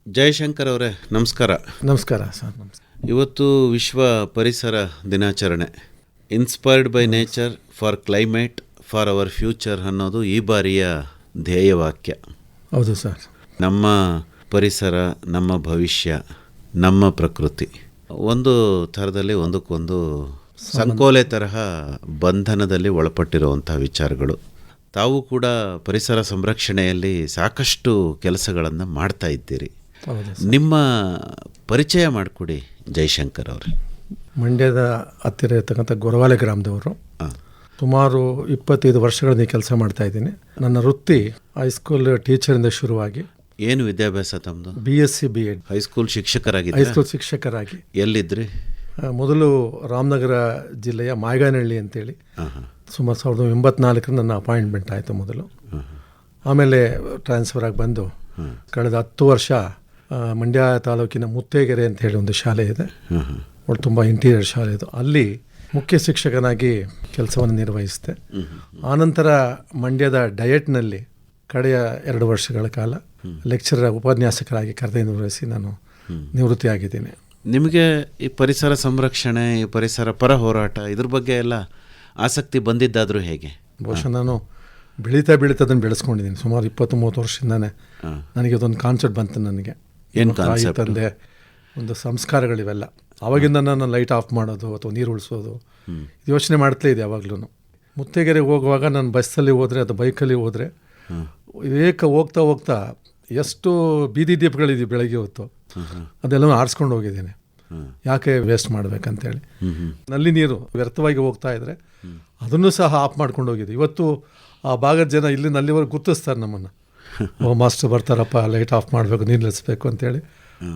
ಜಯಶಂಕರ್ ಅವರೇ ನಮಸ್ಕಾರ. ನಮಸ್ಕಾರ ಸರ್. ನಮಸ್ಕಾರ. ಇವತ್ತು ವಿಶ್ವ ಪರಿಸರ ದಿನಾಚರಣೆ. Inspired by nature for climate for our future ಅನ್ನೋದು ಈ ಬಾರಿಯ ಧ್ಯೇಯವಾಕ್ಯ. ಹೌದು ಸರ್. ನಮ್ಮ ಪರಿಸರ, ನಮ್ಮ ಭವಿಷ್ಯ, ನಮ್ಮ ಪ್ರಕೃತಿ ಒಂದು ಥರದಲ್ಲಿ ಒಂದಕ್ಕೊಂದು ಸಂಕೋಲೆ ತರಹ ಬಂಧನದಲ್ಲಿ ಒಳಪಟ್ಟಿರುವಂಥ ವಿಚಾರಗಳು. ತಾವು ಕೂಡ ಪರಿಸರ ಸಂರಕ್ಷಣೆಯಲ್ಲಿ ಸಾಕಷ್ಟು ಕೆಲಸಗಳನ್ನು ಮಾಡ್ತಾ ಇದ್ದೀರಿ. ನಿಮ್ಮ ಪರಿಚಯ ಮಾಡಿಕೊಡಿ ಜಯಶಂಕರ್ ಅವರೇ. ಮಂಡ್ಯದ ಹತ್ತಿರ ಇರ್ತಕ್ಕಂಥ ಗೊರವಾಲೆ ಗ್ರಾಮದವರು. ಸುಮಾರು 25 ವರ್ಷಗಳಿಂದ ಕೆಲಸ ಮಾಡ್ತಾ ಇದ್ದೀನಿ. ನನ್ನ ವೃತ್ತಿ ಹೈಸ್ಕೂಲ್ ಟೀಚರಿಂದ ಶುರುವಾಗಿ. ಏನು ವಿದ್ಯಾಭ್ಯಾಸ ತಮ್ಮದು? BSc B.Ed. ಹೈಸ್ಕೂಲ್ ಶಿಕ್ಷಕರಾಗಿ? ಹೈಸ್ಕೂಲ್ ಶಿಕ್ಷಕರಾಗಿ. ಎಲ್ಲಿದ್ರಿ? ಮೊದಲು ರಾಮನಗರ ಜಿಲ್ಲೆಯ ಮಾಯಗಾನಹಳ್ಳಿ ಅಂತೇಳಿ. ಸುಮಾರು 1984 ನನ್ನ ಅಪಾಯಿಂಟ್ಮೆಂಟ್ ಆಯಿತು ಮೊದಲು. ಆಮೇಲೆ ಟ್ರಾನ್ಸ್ಫರ್ ಆಗಿ ಬಂದು ಕಳೆದ 10 ವರ್ಷ ಮಂಡ್ಯ ತಾಲೂಕಿನ ಮುತ್ತೇಗೆರೆ ಅಂತ ಹೇಳಿ ಒಂದು ಶಾಲೆ ಇದೆ. ಒಟ್ಟು ತುಂಬ ಇಂಟೀರಿಯರ್ ಶಾಲೆ ಇದು. ಅಲ್ಲಿ ಮುಖ್ಯ ಶಿಕ್ಷಕನಾಗಿ ಕೆಲಸವನ್ನು ನಿರ್ವಹಿಸಿದೆ. ಆನಂತರ ಮಂಡ್ಯದ ಡಯಟ್ನಲ್ಲಿ ಕಡೆಯ 2 ವರ್ಷಗಳ ಕಾಲ ಲೆಕ್ಚರರ್ ಉಪನ್ಯಾಸಕರಾಗಿ ನಿರ್ವಹಿಸಿ ನಾನು ನಿವೃತ್ತಿಯಾಗಿದ್ದೀನಿ. ನಿಮಗೆ ಈ ಪರಿಸರ ಸಂರಕ್ಷಣೆ, ಈ ಪರಿಸರ ಪರ ಹೋರಾಟ ಇದ್ರ ಬಗ್ಗೆ ಎಲ್ಲ ಆಸಕ್ತಿ ಬಂದಿದ್ದಾದರೂ ಹೇಗೆ? ಬಹುಶಃ ನಾನು ಬೆಳೀತಾ ಅದನ್ನು ಬೆಳೆಸ್ಕೊಂಡಿದ್ದೀನಿ. ಸುಮಾರು 20-30 ವರ್ಷದಿಂದಾನೆ ನನಗೆ ಅದೊಂದು ಕಾನ್ಸೆಪ್ಟ್ ಬಂತು. ನನಗೆ ಏನು ಕಾನ್ಸೆಪ್ಟ್? ತಂದೆ ಒಂದು ಸಂಸ್ಕಾರಗಳಿವೆಲ್ಲ. ಆವಾಗಿಂದ ನಾನು ಲೈಟ್ ಆಫ್ ಮಾಡೋದು ಅಥವಾ ನೀರು ಉಳಿಸೋದು ಇದು ಯೋಚನೆ ಮಾಡ್ತಾ ಇದೆ ಯಾವಾಗಲೂ. ಮುತ್ತೇಗೆರೆಗೆ ಹೋಗುವಾಗ ನಾನು ಬಸ್ಸಲ್ಲಿ ಹೋದರೆ ಅಥವಾ ಬೈಕಲ್ಲಿ ಹೋದರೆ ಹೋಗ್ತಾ ಹೋಗ್ತಾ ಎಷ್ಟು ಬೀದಿ ದೀಪಗಳಿದೆ ಬೆಳಗ್ಗೆ ಹೊತ್ತು, ಅದೆಲ್ಲ ಆರಿಸ್ಕೊಂಡು ಹೋಗಿದ್ದೀನಿ. ಯಾಕೆ ವೇಸ್ಟ್ ಮಾಡಬೇಕಂತೇಳಿ. ನಲ್ಲಿ ನೀರು ವ್ಯರ್ಥವಾಗಿ ಹೋಗ್ತಾ ಇದ್ದರೆ ಅದನ್ನು ಸಹ ಆಫ್ ಮಾಡ್ಕೊಂಡು ಹೋಗಿದೆ. ಇವತ್ತು ಆ ಭಾಗದ ಜನ ಇಲ್ಲಿ ನಲ್ಲಿವರೆಗೆ ಗುರ್ತಿಸ್ತಾರೆ ನಮ್ಮನ್ನು. ಮಾಸ್ಟರ್ ಬರ್ತಾರಪ್ಪ, ಲೈಟ್ ಆಫ್ ಮಾಡಬೇಕು, ನೀರು ನಿಲ್ಲಿಸ್ಬೇಕು ಅಂತೇಳಿ.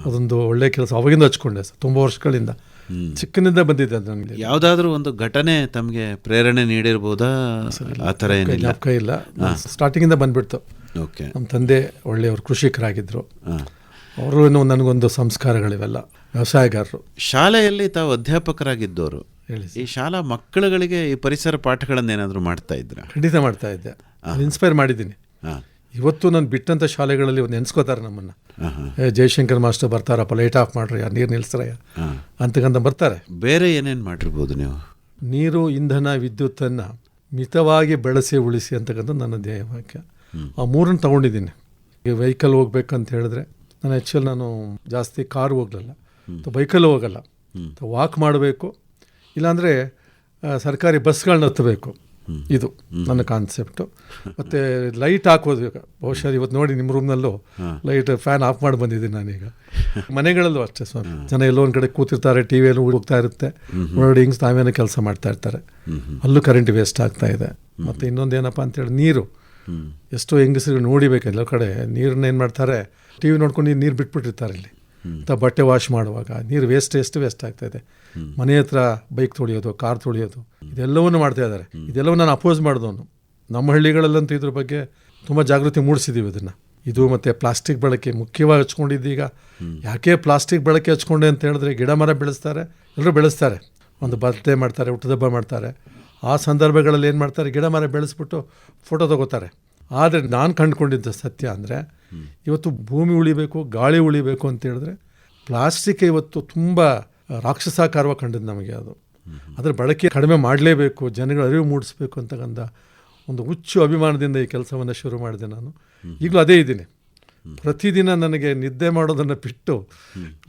ಅದೊಂದು ಒಳ್ಳೆ ಕೆಲಸ ಅವಾಗಿಂದ ಹಚ್ಕೊಂಡೆ ಸರ್. ತುಂಬ ವರ್ಷಗಳಿಂದ ಚಿಕ್ಕನಿಂದ ಬಂದಿದ್ದೆ ಅದು. ನನಗೆ ಯಾವುದಾದ್ರೂ ಒಂದು ಘಟನೆ ತಮಗೆ ಪ್ರೇರಣೆ ನೀಡಿರ್ಬೋದಾ? ಆ ಥರ ಏನಿಲ್ಲ, ಇಲ್ಲ. ಸ್ಟಾರ್ಟಿಂಗಿಂದ ಬಂದ್ಬಿಡ್ತು. ಓಕೆ. ನಮ್ಮ ತಂದೆ ಒಳ್ಳೆಯವರು, ಕೃಷಿಕರಾಗಿದ್ದರು. ಅವರು ನನಗೊಂದು ಸಂಸ್ಕಾರಗಳಿವೆಲ್ಲ, ವ್ಯವಸಾಯಗಾರರು. ಶಾಲೆಯಲ್ಲಿ ತಾವು ಅಧ್ಯಾಪಕರಾಗಿದ್ದವರು. ಹೇಳಿ. ಈ ಶಾಲಾ ಮಕ್ಕಳುಗಳಿಗೆ ಈ ಪರಿಸರ ಪಾಠಗಳನ್ನೇನಾದರೂ ಮಾಡ್ತಾ ಇದ್ರ? ಖಂಡಿತ ಮಾಡ್ತಾ ಇದ್ದೆ. ಇನ್ಸ್ಪೈರ್ ಮಾಡಿದ್ದೀನಿ. ಇವತ್ತು ನಾನು ಬಿಟ್ಟಂಥ ಶಾಲೆಗಳಲ್ಲಿ ಒಂದು ನೆನೆಸ್ಕೋತಾರೆ ನಮ್ಮನ್ನು. ಜಯಶಂಕರ್ ಮಾಸ್ಟರ್ ಬರ್ತಾರಪ್ಪ, ಲೈಟ್ ಆಫ್ ಮಾಡ್ರಿ, ನೀರು ನಿಲ್ಲಿಸ್ರಯ್ಯ ಅಂತಕ್ಕಂಥ ಬರ್ತಾರೆ. ಬೇರೆ ಏನೇನು ಮಾಡಿರ್ಬೋದು ನೀವು? ನೀರು, ಇಂಧನ, ವಿದ್ಯುತ್ತನ್ನು ಮಿತವಾಗಿ ಬೆಳೆಸಿ ಉಳಿಸಿ ಅಂತಕ್ಕಂಥ ನನ್ನ ಧ್ಯೇಯವಾಕ್ಯ. ಆ ಮೂರನ್ನು ತೊಗೊಂಡಿದ್ದೀನಿ. ಈಗ ವೆಹಿಕಲ್ ಹೋಗ್ಬೇಕಂತ ಹೇಳಿದ್ರೆ ನಾನು ಜಾಸ್ತಿ ಕಾರ್ ಹೋಗಲಿಲ್ಲ, ಬೈಕಲ್ಲಿ ಹೋಗಲ್ಲ, ವಾಕ್ ಮಾಡಬೇಕು, ಇಲ್ಲಾಂದರೆ ಸರ್ಕಾರಿ ಬಸ್ಗಳನ್ನ ಹತ್ತಬೇಕು. ಇದು ನನ್ನ ಕಾನ್ಸೆಪ್ಟು. ಮತ್ತು ಲೈಟ್ ಹಾಕೋದು. ಬಹುಶಃ ಇವತ್ತು ನೋಡಿ ನಿಮ್ಮ ರೂಮ್ನಲ್ಲೂ ಲೈಟ್ ಫ್ಯಾನ್ ಆಫ್ ಮಾಡಿ ಬಂದಿದ್ದೀನಿ ನಾನೀಗ. ಮನೆಗಳಲ್ಲೂ ಅಷ್ಟೇ ಸ್ವಾಮಿ, ಜನ ಎಲ್ಲೋ ಒಂದು ಕಡೆ ಕೂತಿರ್ತಾರೆ, ಟಿ ವಿಯಲ್ಲಿ ಹೋಗ್ತಾ ಇರುತ್ತೆ, ನೋಡಿಂಗ್ಸ್ ನಾವೇನೋ ಕೆಲಸ ಮಾಡ್ತಾ ಇರ್ತಾರೆ, ಅಲ್ಲೂ ಕರೆಂಟ್ ವೇಸ್ಟ್ ಆಗ್ತಾ ಇದೆ. ಮತ್ತು ಇನ್ನೊಂದು ಏನಪ್ಪ ಅಂತೇಳಿ, ನೀರು ಎಷ್ಟೋ ಹೆಂಗಸರು ನೋಡಿಬೇಕು. ಎಲ್ಲ ಕಡೆ ನೀರನ್ನ ಏನು ಮಾಡ್ತಾರೆ, ಟಿ ವಿ ನೋಡ್ಕೊಂಡು ನೀರು ಬಿಟ್ಬಿಟ್ಟಿರ್ತಾರೆ ಇಲ್ಲಿ. ಅಥವಾ ಬಟ್ಟೆ ವಾಶ್ ಮಾಡುವಾಗ ನೀರು ಎಷ್ಟು ವೇಸ್ಟ್ ಆಗ್ತಾಯಿದೆ. ಮನೆ ಹತ್ರ ಬೈಕ್ ತೊಳೆಯೋದು, ಕಾರ್ ತೊಳೆಯೋದು, ಇದೆಲ್ಲವನ್ನು ಮಾಡ್ತಾ ಇದ್ದಾರೆ. ಇದೆಲ್ಲವನ್ನು ನಾನು ಅಪೋಸ್ ಮಾಡಿದವನು. ನಮ್ಮ ಹಳ್ಳಿಗಳಲ್ಲಂತೂ ಇದ್ರ ಬಗ್ಗೆ ತುಂಬ ಜಾಗೃತಿ ಮೂಡಿಸಿದ್ದೀವಿ ಇದನ್ನು. ಇದು ಮತ್ತು ಪ್ಲಾಸ್ಟಿಕ್ ಬಳಕೆ ಮುಖ್ಯವಾಗಿ ಹಚ್ಕೊಂಡಿದ್ದೀಗ. ಯಾಕೆ ಪ್ಲಾಸ್ಟಿಕ್ ಬಳಕೆ ಹಚ್ಕೊಂಡೆ ಅಂತ ಹೇಳಿದ್ರೆ, ಗಿಡ ಮರ ಬೆಳೆಸ್ತಾರೆ, ಎಲ್ಲರೂ ಬೆಳೆಸ್ತಾರೆ, ಒಂದು ಬರ್ತ್ಡೇ ಮಾಡ್ತಾರೆ, ಹುಟ್ಟುಹಬ್ಬ ಮಾಡ್ತಾರೆ. ಆ ಸಂದರ್ಭಗಳಲ್ಲಿ ಏನು ಮಾಡ್ತಾರೆ, ಗಿಡ ಮರ ಬೆಳೆಸ್ಬಿಟ್ಟು ಫೋಟೋ ತಗೋತಾರೆ. ಆದರೆ ನಾನು ಕಂಡುಕೊಂಡಿದ್ದ ಸತ್ಯ ಅಂದರೆ, ಇವತ್ತು ಭೂಮಿ ಉಳಿಬೇಕು, ಗಾಳಿ ಉಳಿಬೇಕು ಅಂತ ಹೇಳಿದ್ರೆ ಪ್ಲಾಸ್ಟಿಕ್ ಇವತ್ತು ತುಂಬ ರಾಕ್ಷಸಾಕಾರವಾಗಿ ಕಂಡಿದ್ದು ನಮಗೆ. ಅದರ ಬಳಕೆ ಕಡಿಮೆ ಮಾಡಲೇಬೇಕು, ಜನಗಳ ಅರಿವು ಮೂಡಿಸ್ಬೇಕು ಅಂತಕ್ಕಂಥ ಒಂದು ಹುಚ್ಚು ಅಭಿಮಾನದಿಂದ ಈ ಕೆಲಸವನ್ನು ಶುರು ಮಾಡಿದೆ ನಾನು. ಈಗಲೂ ಅದೇ ಇದ್ದೀನಿ. ಪ್ರತಿದಿನ ನನಗೆ ನಿದ್ದೆ ಮಾಡೋದನ್ನು ಬಿಟ್ಟು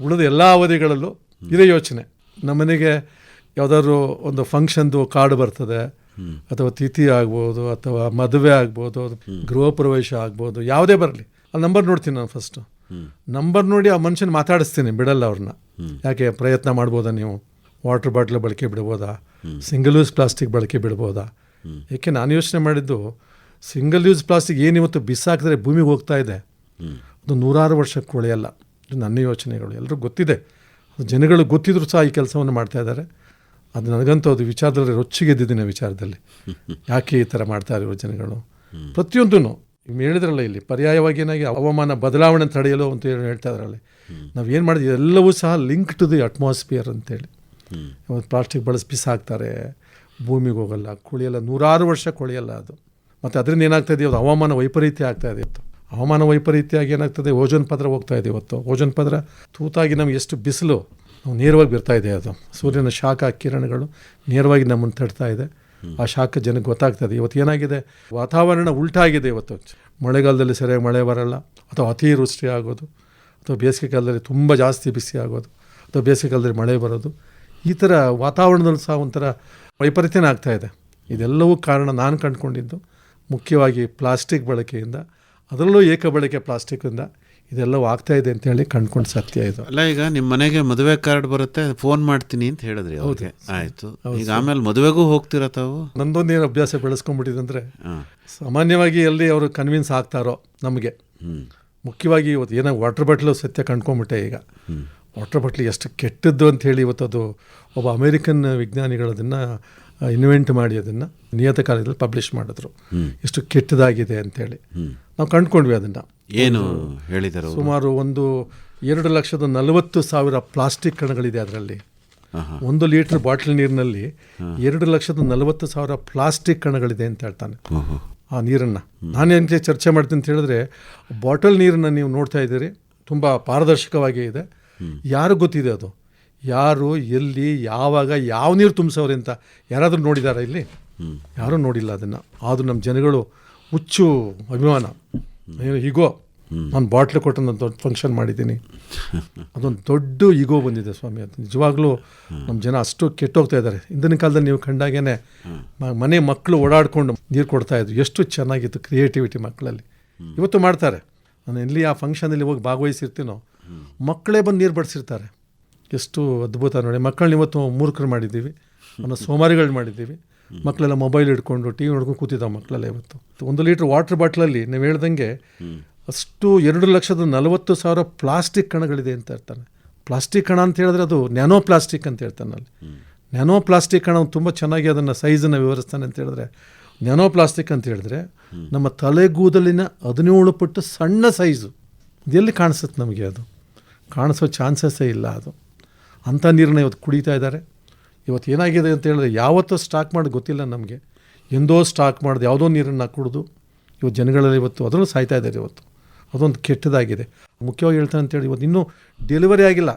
ಉಳಿದ ಎಲ್ಲ ಅವಧಿಗಳಲ್ಲೂ ಇದೇ ಯೋಚನೆ. ನಮ್ಮನೆಗೆ ಯಾವುದಾದ್ರು ಒಂದು ಫಂಕ್ಷನ್ದು ಕಾರ್ಡ್ ಬರ್ತದೆ, ಅಥವಾ ತಿಥಿ ಆಗ್ಬೋದು, ಅಥವಾ ಮದುವೆ ಆಗ್ಬೋದು, ಗೃಹ ಪ್ರವೇಶ ಆಗ್ಬೋದು, ಯಾವುದೇ ಬರಲಿ, ಅಲ್ಲಿ ನಂಬರ್ ನೋಡ್ತೀನಿ ನಾನು. ಫಸ್ಟು ನಂಬರ್ ನೋಡಿ ಆ ಮನುಷ್ಯನ ಮಾತಾಡಿಸ್ತೀನಿ, ಬಿಡಲ್ಲ ಅವ್ರನ್ನ. ಯಾಕೆ ಪ್ರಯತ್ನ ಮಾಡ್ಬೋದಾ ನೀವು, ವಾಟರ್ ಬಾಟ್ಲ್ ಬಳಕೆ ಬಿಡ್ಬೋದಾ, ಸಿಂಗಲ್ ಯೂಸ್ ಪ್ಲಾಸ್ಟಿಕ್ ಬಳಕೆ ಬಿಡ್ಬೋದಾ? ಏಕೆ ನಾನು ಯೋಚನೆ ಮಾಡಿದ್ದು, ಸಿಂಗಲ್ ಯೂಸ್ ಪ್ಲಾಸ್ಟಿಕ್ ಏನಿವತ್ತು ಬಿಸಾಕಿದ್ರೆ ಭೂಮಿಗೆ ಹೋಗ್ತಾ ಇದೆ, ಅದು 100 ವರ್ಷಕ್ಕೆ ಉಳಿಯಲ್ಲ. ಇದು ನನ್ನ ಯೋಚನೆಗಳು. ಎಲ್ಲರೂ ಗೊತ್ತಿದೆ, ಜನಗಳು ಗೊತ್ತಿದ್ರು ಸಹ ಈ ಕೆಲಸವನ್ನು ಮಾಡ್ತಾ ಇದ್ದಾರೆ. ಅದು ನನಗಂತೂ ಅದು ವಿಚಾರದಲ್ಲಿ ರೊಚ್ಚಿಗೆದ್ದಿದ್ದೀನಿ. ವಿಚಾರದಲ್ಲಿ ಯಾಕೆ ಈ ಥರ ಮಾಡ್ತಾ ಇರೋ ಜನಗಳು ಪ್ರತಿಯೊಂದೂ ಹೇಳಿದ್ರಲ್ಲ, ಇಲ್ಲಿ ಪರ್ಯಾಯವಾಗಿ ಏನಾಗಿ ಹವಾಮಾನ ಬದಲಾವಣೆ ತಡೆಯಲು ಅಂತ ಹೇಳ್ತಾ ಇದ್ರಲ್ಲಿ. ನಾವೇನು ಮಾಡಿದ್ವಿ, ಎಲ್ಲವೂ ಸಹ ಲಿಂಕ್ ಟು ದಿ ಅಟ್ಮಾಸ್ಫಿಯರ್ ಅಂತೇಳಿ. ಇವತ್ತು ಪ್ಲಾಸ್ಟಿಕ್ ಬಳಸಿ ಬಿಸಾಕ್ತಾರೆ, ಭೂಮಿಗೆ ಹೋಗಲ್ಲ, ಕುಳಿಯಲ್ಲ, 100 ವರ್ಷ ಕೊಳೆಯಲ್ಲ ಅದು. ಮತ್ತು ಅದರಿಂದ ಏನಾಗ್ತಾಯಿದೆ, ಅದು ಹವಾಮಾನ ವೈಪರೀತ್ಯ ಆಗ್ತಾಯಿದೆ. ಹವಾಮಾನ ವೈಪರೀತ್ಯ ಆಗಿ ಏನಾಗ್ತದೆ, ಓಜೋನ್ ಪದರ ಹೋಗ್ತಾ ಇದೆ ಇವತ್ತು. ಓಜೋನ್ ಪದರ ತೂತಾಗಿ ನಮ್ಗೆ ಎಷ್ಟು ಬಿಸಿಲು ನಾವು ನೇರವಾಗಿ ಬರ್ತಾ ಇದೆ, ಅದು ಸೂರ್ಯನ ಶಾಖ ಕಿರಣಗಳು ನೇರವಾಗಿ ನಮ್ಮನ್ನು ತಡ್ತಾ ಇದೆ. ಆ ಶಾಖ ಜನಕ್ಕೆ ಗೊತ್ತಾಗ್ತದೆ. ಇವತ್ತು ಏನಾಗಿದೆ, ವಾತಾವರಣ ಉಲ್ಟಾಗಿದೆ. ಇವತ್ತು ಮಳೆಗಾಲದಲ್ಲಿ ಸರಿಯಾಗಿ ಮಳೆ ಬರಲ್ಲ, ಅಥವಾ ಅತಿವೃಷ್ಟಿ ಆಗೋದು, ಅಥವಾ ಬೇಸಿಗೆ ಕಾಲದಲ್ಲಿ ತುಂಬ ಜಾಸ್ತಿ ಬಿಸಿ ಆಗೋದು, ಅಥವಾ ಬೇಸಿಗೆ ಕಾಲದಲ್ಲಿ ಮಳೆ ಬರೋದು. ಈ ಥರ ವಾತಾವರಣದಲ್ಲಿ ಸಹ ಒಂಥರ ವೈಪರೀತ್ಯನೇ ಆಗ್ತಾ ಇದೆ. ಇದೆಲ್ಲವೂ ಕಾರಣ ನಾನು ಕಂಡುಕೊಂಡಿದ್ದು ಮುಖ್ಯವಾಗಿ ಪ್ಲಾಸ್ಟಿಕ್ ಬಳಕೆಯಿಂದ, ಅದರಲ್ಲೂ ಏಕ ಬಳಕೆ ಪ್ಲಾಸ್ಟಿಕ್ಕಿಂದ ಇದೆಲ್ಲವೂ ಆಗ್ತಾ ಇದೆ ಅಂತೇಳಿ ಕಂಡುಕೊಂಡು ಸತ್ಯ ಇದು. ಅಲ್ಲ, ಈಗ ನಿಮ್ಮ ಮನೆಗೆ ಮದುವೆ ಕಾರ್ಡ್ ಬರುತ್ತೆ, ಫೋನ್ ಮಾಡ್ತೀನಿ ಅಂತ ಹೇಳಿದ್ರಿ. ಹೌದು, ಆಯಿತು. ಈಗ ಆಮೇಲೆ ಮದುವೆಗೂ ಹೋಗ್ತೀರಾ ತಾವು? ನಂದೊಂದೇನು ಅಭ್ಯಾಸ ಬೆಳೆಸ್ಕೊಂಡ್ಬಿಟ್ಟಿದೆ ಅಂದರೆ, ಸಾಮಾನ್ಯವಾಗಿ ಎಲ್ಲಿ ಅವರು ಕನ್ವಿನ್ಸ್ ಆಗ್ತಾರೋ ನಮಗೆ. ಮುಖ್ಯವಾಗಿ ಇವತ್ತು ಏನೋ ವಾಟರ್ ಬಾಟ್ಲು ಸತ್ಯ ಕಂಡ್ಕೊಂಬಿಟ್ಟೆ. ಈಗ ವಾಟರ್ ಬಾಟ್ಲು ಎಷ್ಟು ಕೆಟ್ಟದ್ದು ಅಂಥೇಳಿ ಇವತ್ತು ಅದು ಒಬ್ಬ ಅಮೇರಿಕನ್ ವಿಜ್ಞಾನಿಗಳದನ್ನು ಇನ್ವೆಂಟ್ ಮಾಡಿ ಅದನ್ನು ನಿಯತಕಾಲದಲ್ಲಿ ಪಬ್ಲಿಷ್ ಮಾಡಿದ್ರು, ಎಷ್ಟು ಕೆಟ್ಟದಾಗಿದೆ ಅಂಥೇಳಿ. ನಾವು ಕಂಡುಕೊಂಡ್ವಿ ಅದನ್ನು. ಏನು ಹೇಳಿದರು? ಸುಮಾರು 2,40,000 ಪ್ಲಾಸ್ಟಿಕ್ ಕಣಗಳಿದೆ ಅದರಲ್ಲಿ. 1 ಲೀಟರ್ ಬಾಟ್ಲ್ ನೀರಿನಲ್ಲಿ 2,40,000 ಪ್ಲಾಸ್ಟಿಕ್ ಕಣಗಳಿದೆ ಅಂತ ಹೇಳ್ತಾನೆ. ಆ ನೀರನ್ನು ನಾನೇನು ಚರ್ಚೆ ಮಾಡ್ತೀನಿ ಅಂತ ಹೇಳಿದ್ರೆ, ಬಾಟಲ್ ನೀರನ್ನು ನೀವು ನೋಡ್ತಾ ಇದ್ದೀರಿ, ತುಂಬ ಪಾರದರ್ಶಕವಾಗಿ ಇದೆ. ಯಾರು ಗೊತ್ತಿದೆ ಅದು ಯಾರು, ಎಲ್ಲಿ, ಯಾವಾಗ, ಯಾವ ನೀರು ತುಂಬಿಸೋರೆ ಅಂತ ಯಾರಾದರೂ ನೋಡಿದಾರಾ ಇಲ್ಲಿ? ಯಾರೂ ನೋಡಿಲ್ಲ ಅದನ್ನು. ಆದರೂ ನಮ್ಮ ಜನಗಳು ಹುಚ್ಚು ಅಭಿಮಾನ, ಈಗೋ ನಾನು ಬಾಟ್ಲು ಕೊಟ್ಟು ನಾನು ದೊಡ್ಡ ಫಂಕ್ಷನ್ ಮಾಡಿದ್ದೀನಿ, ಅದೊಂದು ದೊಡ್ಡ ಈಗೋ ಬಂದಿದೆ ಸ್ವಾಮಿ. ಅದು ನಿಜವಾಗ್ಲೂ ನಮ್ಮ ಜನ ಅಷ್ಟು ಕೆಟ್ಟೋಗ್ತಾ ಇದ್ದಾರೆ. ಹಿಂದಿನ ಕಾಲದಲ್ಲಿ ನೀವು ಕಂಡಾಗೇ ಮನೆ ಮಕ್ಕಳು ಓಡಾಡಿಕೊಂಡು ನೀರು ಕೊಡ್ತಾಯಿದ್ರು, ಎಷ್ಟು ಚೆನ್ನಾಗಿತ್ತು ಕ್ರಿಯೇಟಿವಿಟಿ ಮಕ್ಕಳಲ್ಲಿ. ಇವತ್ತು ಮಾಡ್ತಾರೆ. ನಾನು ಎಲ್ಲಿ ಆ ಫಂಕ್ಷನಲ್ಲಿ ಹೋಗಿ ಭಾಗವಹಿಸಿರ್ತೀನೋ ಮಕ್ಕಳೇ ಬಂದು ನೀರು ಬಡಿಸಿರ್ತಾರೆ. ಎಷ್ಟು ಅದ್ಭುತ ನೋಡಿ. ಮಕ್ಕಳನ್ನ ಇವತ್ತು ಮೂರ್ಖರು ಮಾಡಿದ್ದೀವಿ, ಅನ್ನೋ ಸೋಮಾರಿಗಳು ಮಾಡಿದ್ದೀವಿ. ಮಕ್ಕಳೆಲ್ಲ ಮೊಬೈಲ್ ಹಿಡ್ಕೊಂಡು ಟಿ ವಿ ನೋಡ್ಕೊಂಡು ಕೂತಿದ್ದಾವೆ ಮಕ್ಕಳೆಲ್ಲ. ಇವತ್ತು 1 ಲೀಟ್ರ್ ವಾಟರ್ ಬಾಟ್ಲಲ್ಲಿ ನೀವು ಹೇಳ್ದಂಗೆ ಅಷ್ಟು 2,40,000 ಪ್ಲಾಸ್ಟಿಕ್ ಕಣಗಳಿದೆ ಅಂತ ಹೇಳ್ತಾನೆ. ಪ್ಲಾಸ್ಟಿಕ್ ಕಣ ಅಂತ ಹೇಳಿದ್ರೆ ಅದು ನ್ಯಾನೋ ಪ್ಲಾಸ್ಟಿಕ್ ಅಂತ ಹೇಳ್ತಾನೆ. ಅಲ್ಲಿ ನ್ಯಾನೋ ಪ್ಲಾಸ್ಟಿಕ್ ಕಣ ತುಂಬ ಚೆನ್ನಾಗಿ ಅದನ್ನು ಸೈಜನ್ನು ವಿವರಿಸ್ತಾನೆ ಅಂತ ಹೇಳಿದ್ರೆ, ನ್ಯಾನೋ ಪ್ಲಾಸ್ಟಿಕ್ ಅಂತ ಹೇಳಿದ್ರೆ ನಮ್ಮ ತಲೆಗೂದಲಿನ 17 ಪಟ್ಟು ಸಣ್ಣ ಸೈಜು. ಇದೆಲ್ಲಿ ಕಾಣಿಸುತ್ತೆ ನಮಗೆ? ಅದು ಕಾಣಿಸೋ ಚಾನ್ಸಸ್ಸೇ ಇಲ್ಲ. ಅದು ಅಂಥ ನೀರನ್ನ ಇವತ್ತು ಕುಡಿತಾ ಇದ್ದಾರೆ. ಇವತ್ತು ಏನಾಗಿದೆ ಅಂತ ಹೇಳಿದ್ರೆ, ಯಾವತ್ತೂ ಸ್ಟಾಕ್ ಮಾಡೋದು ಗೊತ್ತಿಲ್ಲ ನಮಗೆ. ಎಂದೋ ಸ್ಟಾಕ್ ಮಾಡೋದು ಯಾವುದೋ ನೀರನ್ನು ಕುಡಿದು ಇವತ್ತು ಜನಗಳಲ್ಲಿ ಇವತ್ತು ಅದರಲ್ಲೂ ಸಾಯ್ತಾ ಇದ್ದಾರೆ. ಇವತ್ತು ಅದೊಂದು ಕೆಟ್ಟದಾಗಿದೆ. ಮುಖ್ಯವಾಗಿ ಹೇಳ್ತಾನೆ ಅಂತೇಳಿ, ಇವತ್ತು ಇನ್ನೂ ಡೆಲಿವರಿ ಆಗಿಲ್ಲ,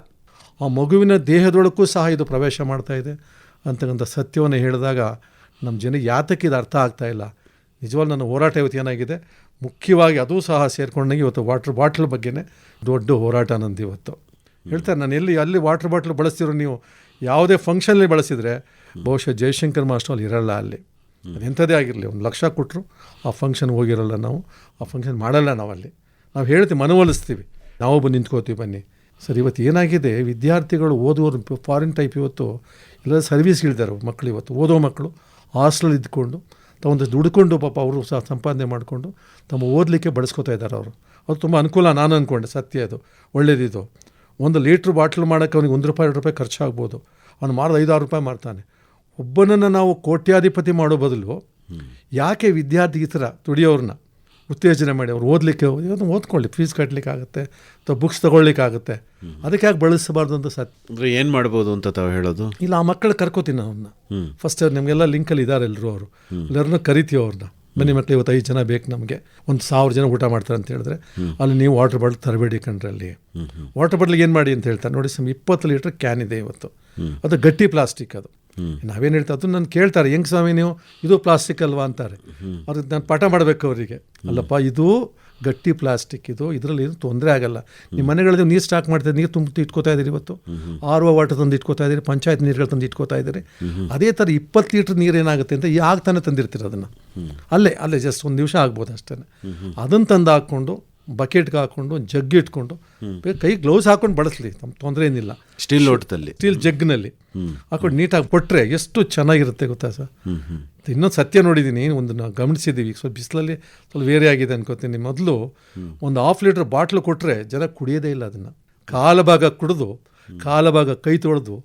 ಆ ಮಗುವಿನ ದೇಹದೊಳಕ್ಕೂ ಸಹ ಇದು ಪ್ರವೇಶ ಮಾಡ್ತಾ ಇದೆ ಅಂತಕ್ಕಂಥ ಸತ್ಯವನ್ನು ಹೇಳಿದಾಗ ನಮ್ಮ ಜನಕ್ಕೆ ಯಾತಕ್ಕೆ ಇದು ಅರ್ಥ ಆಗ್ತಾಯಿಲ್ಲ. ನಿಜವಾಗ್ಲೂ ನನ್ನ ಹೋರಾಟ ಇವತ್ತು ಏನಾಗಿದೆ, ಮುಖ್ಯವಾಗಿ ಅದೂ ಸಹ ಸೇರಿಕೊಂಡಾಗ ಇವತ್ತು ವಾಟರ್ ಬಾಟ್ಲ್ ಬಗ್ಗೆನೇ ದೊಡ್ಡ ಹೋರಾಟ ನಂದು ಇವತ್ತು. ಹೇಳ್ತಾರೆ, ನಾನು ಅಲ್ಲಿ ವಾಟರ್ ಬಾಟ್ಲ್ ಬಳಸ್ತಿರೋ ನೀವು ಯಾವುದೇ ಫಂಕ್ಷನಲ್ಲಿ ಬಳಸಿದರೆ ಬಹುಶಃ ಜಯಶಂಕರ್ ಮಾಸ್ಟರ್ ಅಲ್ಲಿ ಇರಲ್ಲ. ಅಲ್ಲಿ ಅದೆಂಥದ್ದೇ ಆಗಿರಲಿ, 1 ಲಕ್ಷ ಕೊಟ್ಟರು ಆ ಫಂಕ್ಷನ್ಗೆ ಹೋಗಿರಲ್ಲ ನಾವು, ಆ ಫಂಕ್ಷನ್ ಮಾಡಲ್ಲ ನಾವು. ಅಲ್ಲಿ ನಾವು ಹೇಳ್ತೀವಿ, ಮನವೊಲಿಸ್ತೀವಿ, ನಾವು ಬಂದು ನಿಂತ್ಕೋತೀವಿ ಬನ್ನಿ. ಸರ್, ಇವತ್ತು ಏನಾಗಿದೆ, ವಿದ್ಯಾರ್ಥಿಗಳು ಓದುವವರು ಫಾರಿನ್ ಟೈಪ್ ಇವತ್ತು ಎಲ್ಲ ಸರ್ವೀಸ್ಗಳಿದ್ದಾರೆ. ಮಕ್ಕಳು ಇವತ್ತು ಓದೋ ಮಕ್ಕಳು ಹಾಸ್ಟೆಲ್ ಇದ್ಕೊಂಡು ತಾವೊಂದು ದುಡ್ಕೊಂಡು ಪಾಪ ಅವರು ಸಹ ಸಂಪಾದನೆ ಮಾಡಿಕೊಂಡು ತಮ್ಮ ಓದಲಿಕ್ಕೆ ಬಳಸ್ಕೊತಾ ಇದ್ದಾರೆ ಅವರು. ಅದು ತುಂಬ ಅನುಕೂಲ ನಾನು ಅಂದ್ಕೊಂಡೆ. ಸತ್ಯ, ಅದು ಒಳ್ಳೇದಿದು. 1 ಲೀಟ್ರ್ ಬಾಟ್ಲ್ ಮಾಡೋಕ್ಕೆ ಅವನಿಗೆ ₹1-2 ಖರ್ಚಾಗ್ಬೋದು, ಅವನು ಮಾರೋದು ₹5-6 ಮಾಡ್ತಾನೆ. ಒಬ್ಬನನ್ನು ನಾವು ಕೋಟ್ಯಾಧಿಪತಿ ಮಾಡೋ ಬದಲು ಯಾಕೆ ವಿದ್ಯಾರ್ಥಿ ಈ ಥರ ದುಡಿಯೋರನ್ನ ಉತ್ತೇಜನ ಮಾಡಿ ಅವ್ರು ಓದಲಿಕ್ಕೆ ಓದ್ಕೊಳ್ಳಿ, ಫೀಸ್ ಕಟ್ಟಲಿಕ್ಕಾಗುತ್ತೆ ಅಥವಾ ಬುಕ್ಸ್ ತೊಗೊಳ್ಲಿಕ್ಕಾಗುತ್ತೆ, ಅದಕ್ಕೆ ಯಾಕೆ ಬಳಸಬಾರ್ದು ಅಂತ ಅಂದರೆ ಏನು ಮಾಡ್ಬೋದು ಅಂತ ತಾವು ಹೇಳೋದು? ಇಲ್ಲ, ಆ ಮಕ್ಕಳು ಕರ್ಕೋತೀನಿ ಅವ್ರನ್ನ. ಫಸ್ಟ್ ನಮಗೆಲ್ಲ ಲಿಂಕಲ್ಲಿ ಇದ್ದಾರೆ ಎಲ್ಲರೂ, ಅವರು ಎಲ್ಲರನ್ನೂ ಕರಿತೀವಿ ಅವ್ರನ್ನ. ಬನ್ನಿ ಮಕ್ಕಳು, ಇವತ್ತು 5 ಜನ ಬೇಕು ನಮಗೆ, 1,000 ಜನ ಊಟ ಮಾಡ್ತಾರೆ ಅಂತ ಹೇಳಿದ್ರೆ ಅಲ್ಲಿ ನೀವು ವಾಟರ್ ಬಾಟ್ಲ್ ತರಬೇಡಿ ಕಣ್ರಿ. ಅಲ್ಲಿ ವಾಟರ್ ಬಾಟ್ಲಿಗೆ ಏನು ಮಾಡಿ ಅಂತ ಹೇಳ್ತಾರೆ ನೋಡಿ, 20 ಲೀಟ್ರ್ ಕ್ಯಾನ್ ಇದೆ ಇವತ್ತು, ಅದು ಗಟ್ಟಿ ಪ್ಲಾಸ್ಟಿಕ್. ಅದು ನಾವೇನು ಹೇಳ್ತಾ ಅದು ನಾನು ಕೇಳ್ತಾರೆ, ಹೆಂಗೆ ಸ್ವಾಮಿ ನೀವು ಇದು ಪ್ಲಾಸ್ಟಿಕ್ ಅಲ್ವಾ ಅಂತಾರೆ. ಅವ್ರಿಗೆ ನಾನು ಪಾಠ ಮಾಡಬೇಕು ಅವರಿಗೆ. ಅಲ್ಲಪ್ಪ, ಇದು ಗಟ್ಟಿ ಪ್ಲಾಸ್ಟಿಕ್, ಇದರಲ್ಲಿ ಏನು ತೊಂದರೆ ಆಗಲ್ಲ. ನಿಮ್ಮ ಮನೆಗಳಲ್ಲಿ ನೀರು ಸ್ಟಾಕ್ ಮಾಡ್ತಾ ನೀರು ತುಂಬ ಇಟ್ಕೋತಾ ಇದ್ದೀರಿ, ಇವತ್ತು RO ವಾಟರ್ ತಂದು ಇಟ್ಕೋತಾ ಇದ್ದೀರಿ, ಪಂಚಾಯತ್ ನೀರುಗಳು ತಂದು ಇಟ್ಕೋತಾ ಇದ್ದೀರಿ. ಅದೇ ಥರ 20 ಲೀಟ್ರ್ ನೀರು ಏನಾಗುತ್ತೆ ಅಂತ ಯಾಕೆ ತಾನೇ ತಂದಿರ್ತೀರ ಅದನ್ನು? ಅಲ್ಲೇ ಜಸ್ಟ್ 1 ನಿಮಿಷ ಆಗ್ಬೋದು ಅಷ್ಟೇ. ಅದನ್ನು ತಂದು ಹಾಕ್ಕೊಂಡು ಬಕೆಟ್ಗೆ ಹಾಕ್ಕೊಂಡು ಜಗ್ ಇಟ್ಕೊಂಡು ಕೈ ಗ್ಲೌಸ್ ಹಾಕ್ಕೊಂಡು ಬಳಸಲಿ, ತೊಂದರೆ ಏನಿಲ್ಲ. ಸ್ಟೀಲ್ ಲೋಟದಲ್ಲಿ, ಸ್ಟೀಲ್ ಜಗ್ನಲ್ಲಿ ಹಾಕೊಂಡು ನೀಟಾಗಿ ಕೊಟ್ಟರೆ ಎಷ್ಟು ಚೆನ್ನಾಗಿರುತ್ತೆ ಗೊತ್ತಾ ಸರ್. ಇನ್ನೊಂದು ಸತ್ಯ ನೋಡಿದ್ದೀನಿ, ಒಂದು ನಾವು ಗಮನಿಸಿದ್ದೀವಿ, ಸ್ವಲ್ಪ ಬಿಸಿಲಲ್ಲಿ ಸ್ವಲ್ಪ ವೇರಿ ಆಗಿದೆ ಅನ್ಕೋತೀನಿ. ಮೊದಲು 1/2 ಲೀಟ್ರ್ ಬಾಟ್ಲು ಕೊಟ್ಟರೆ ಜನ ಕುಡಿಯೋದೇ ಇಲ್ಲ. ಅದನ್ನು ಕಾಲಭಾಗ ಕುಡಿದು ಕಾಲಭಾಗ ಕೈ ತೊಳೆದು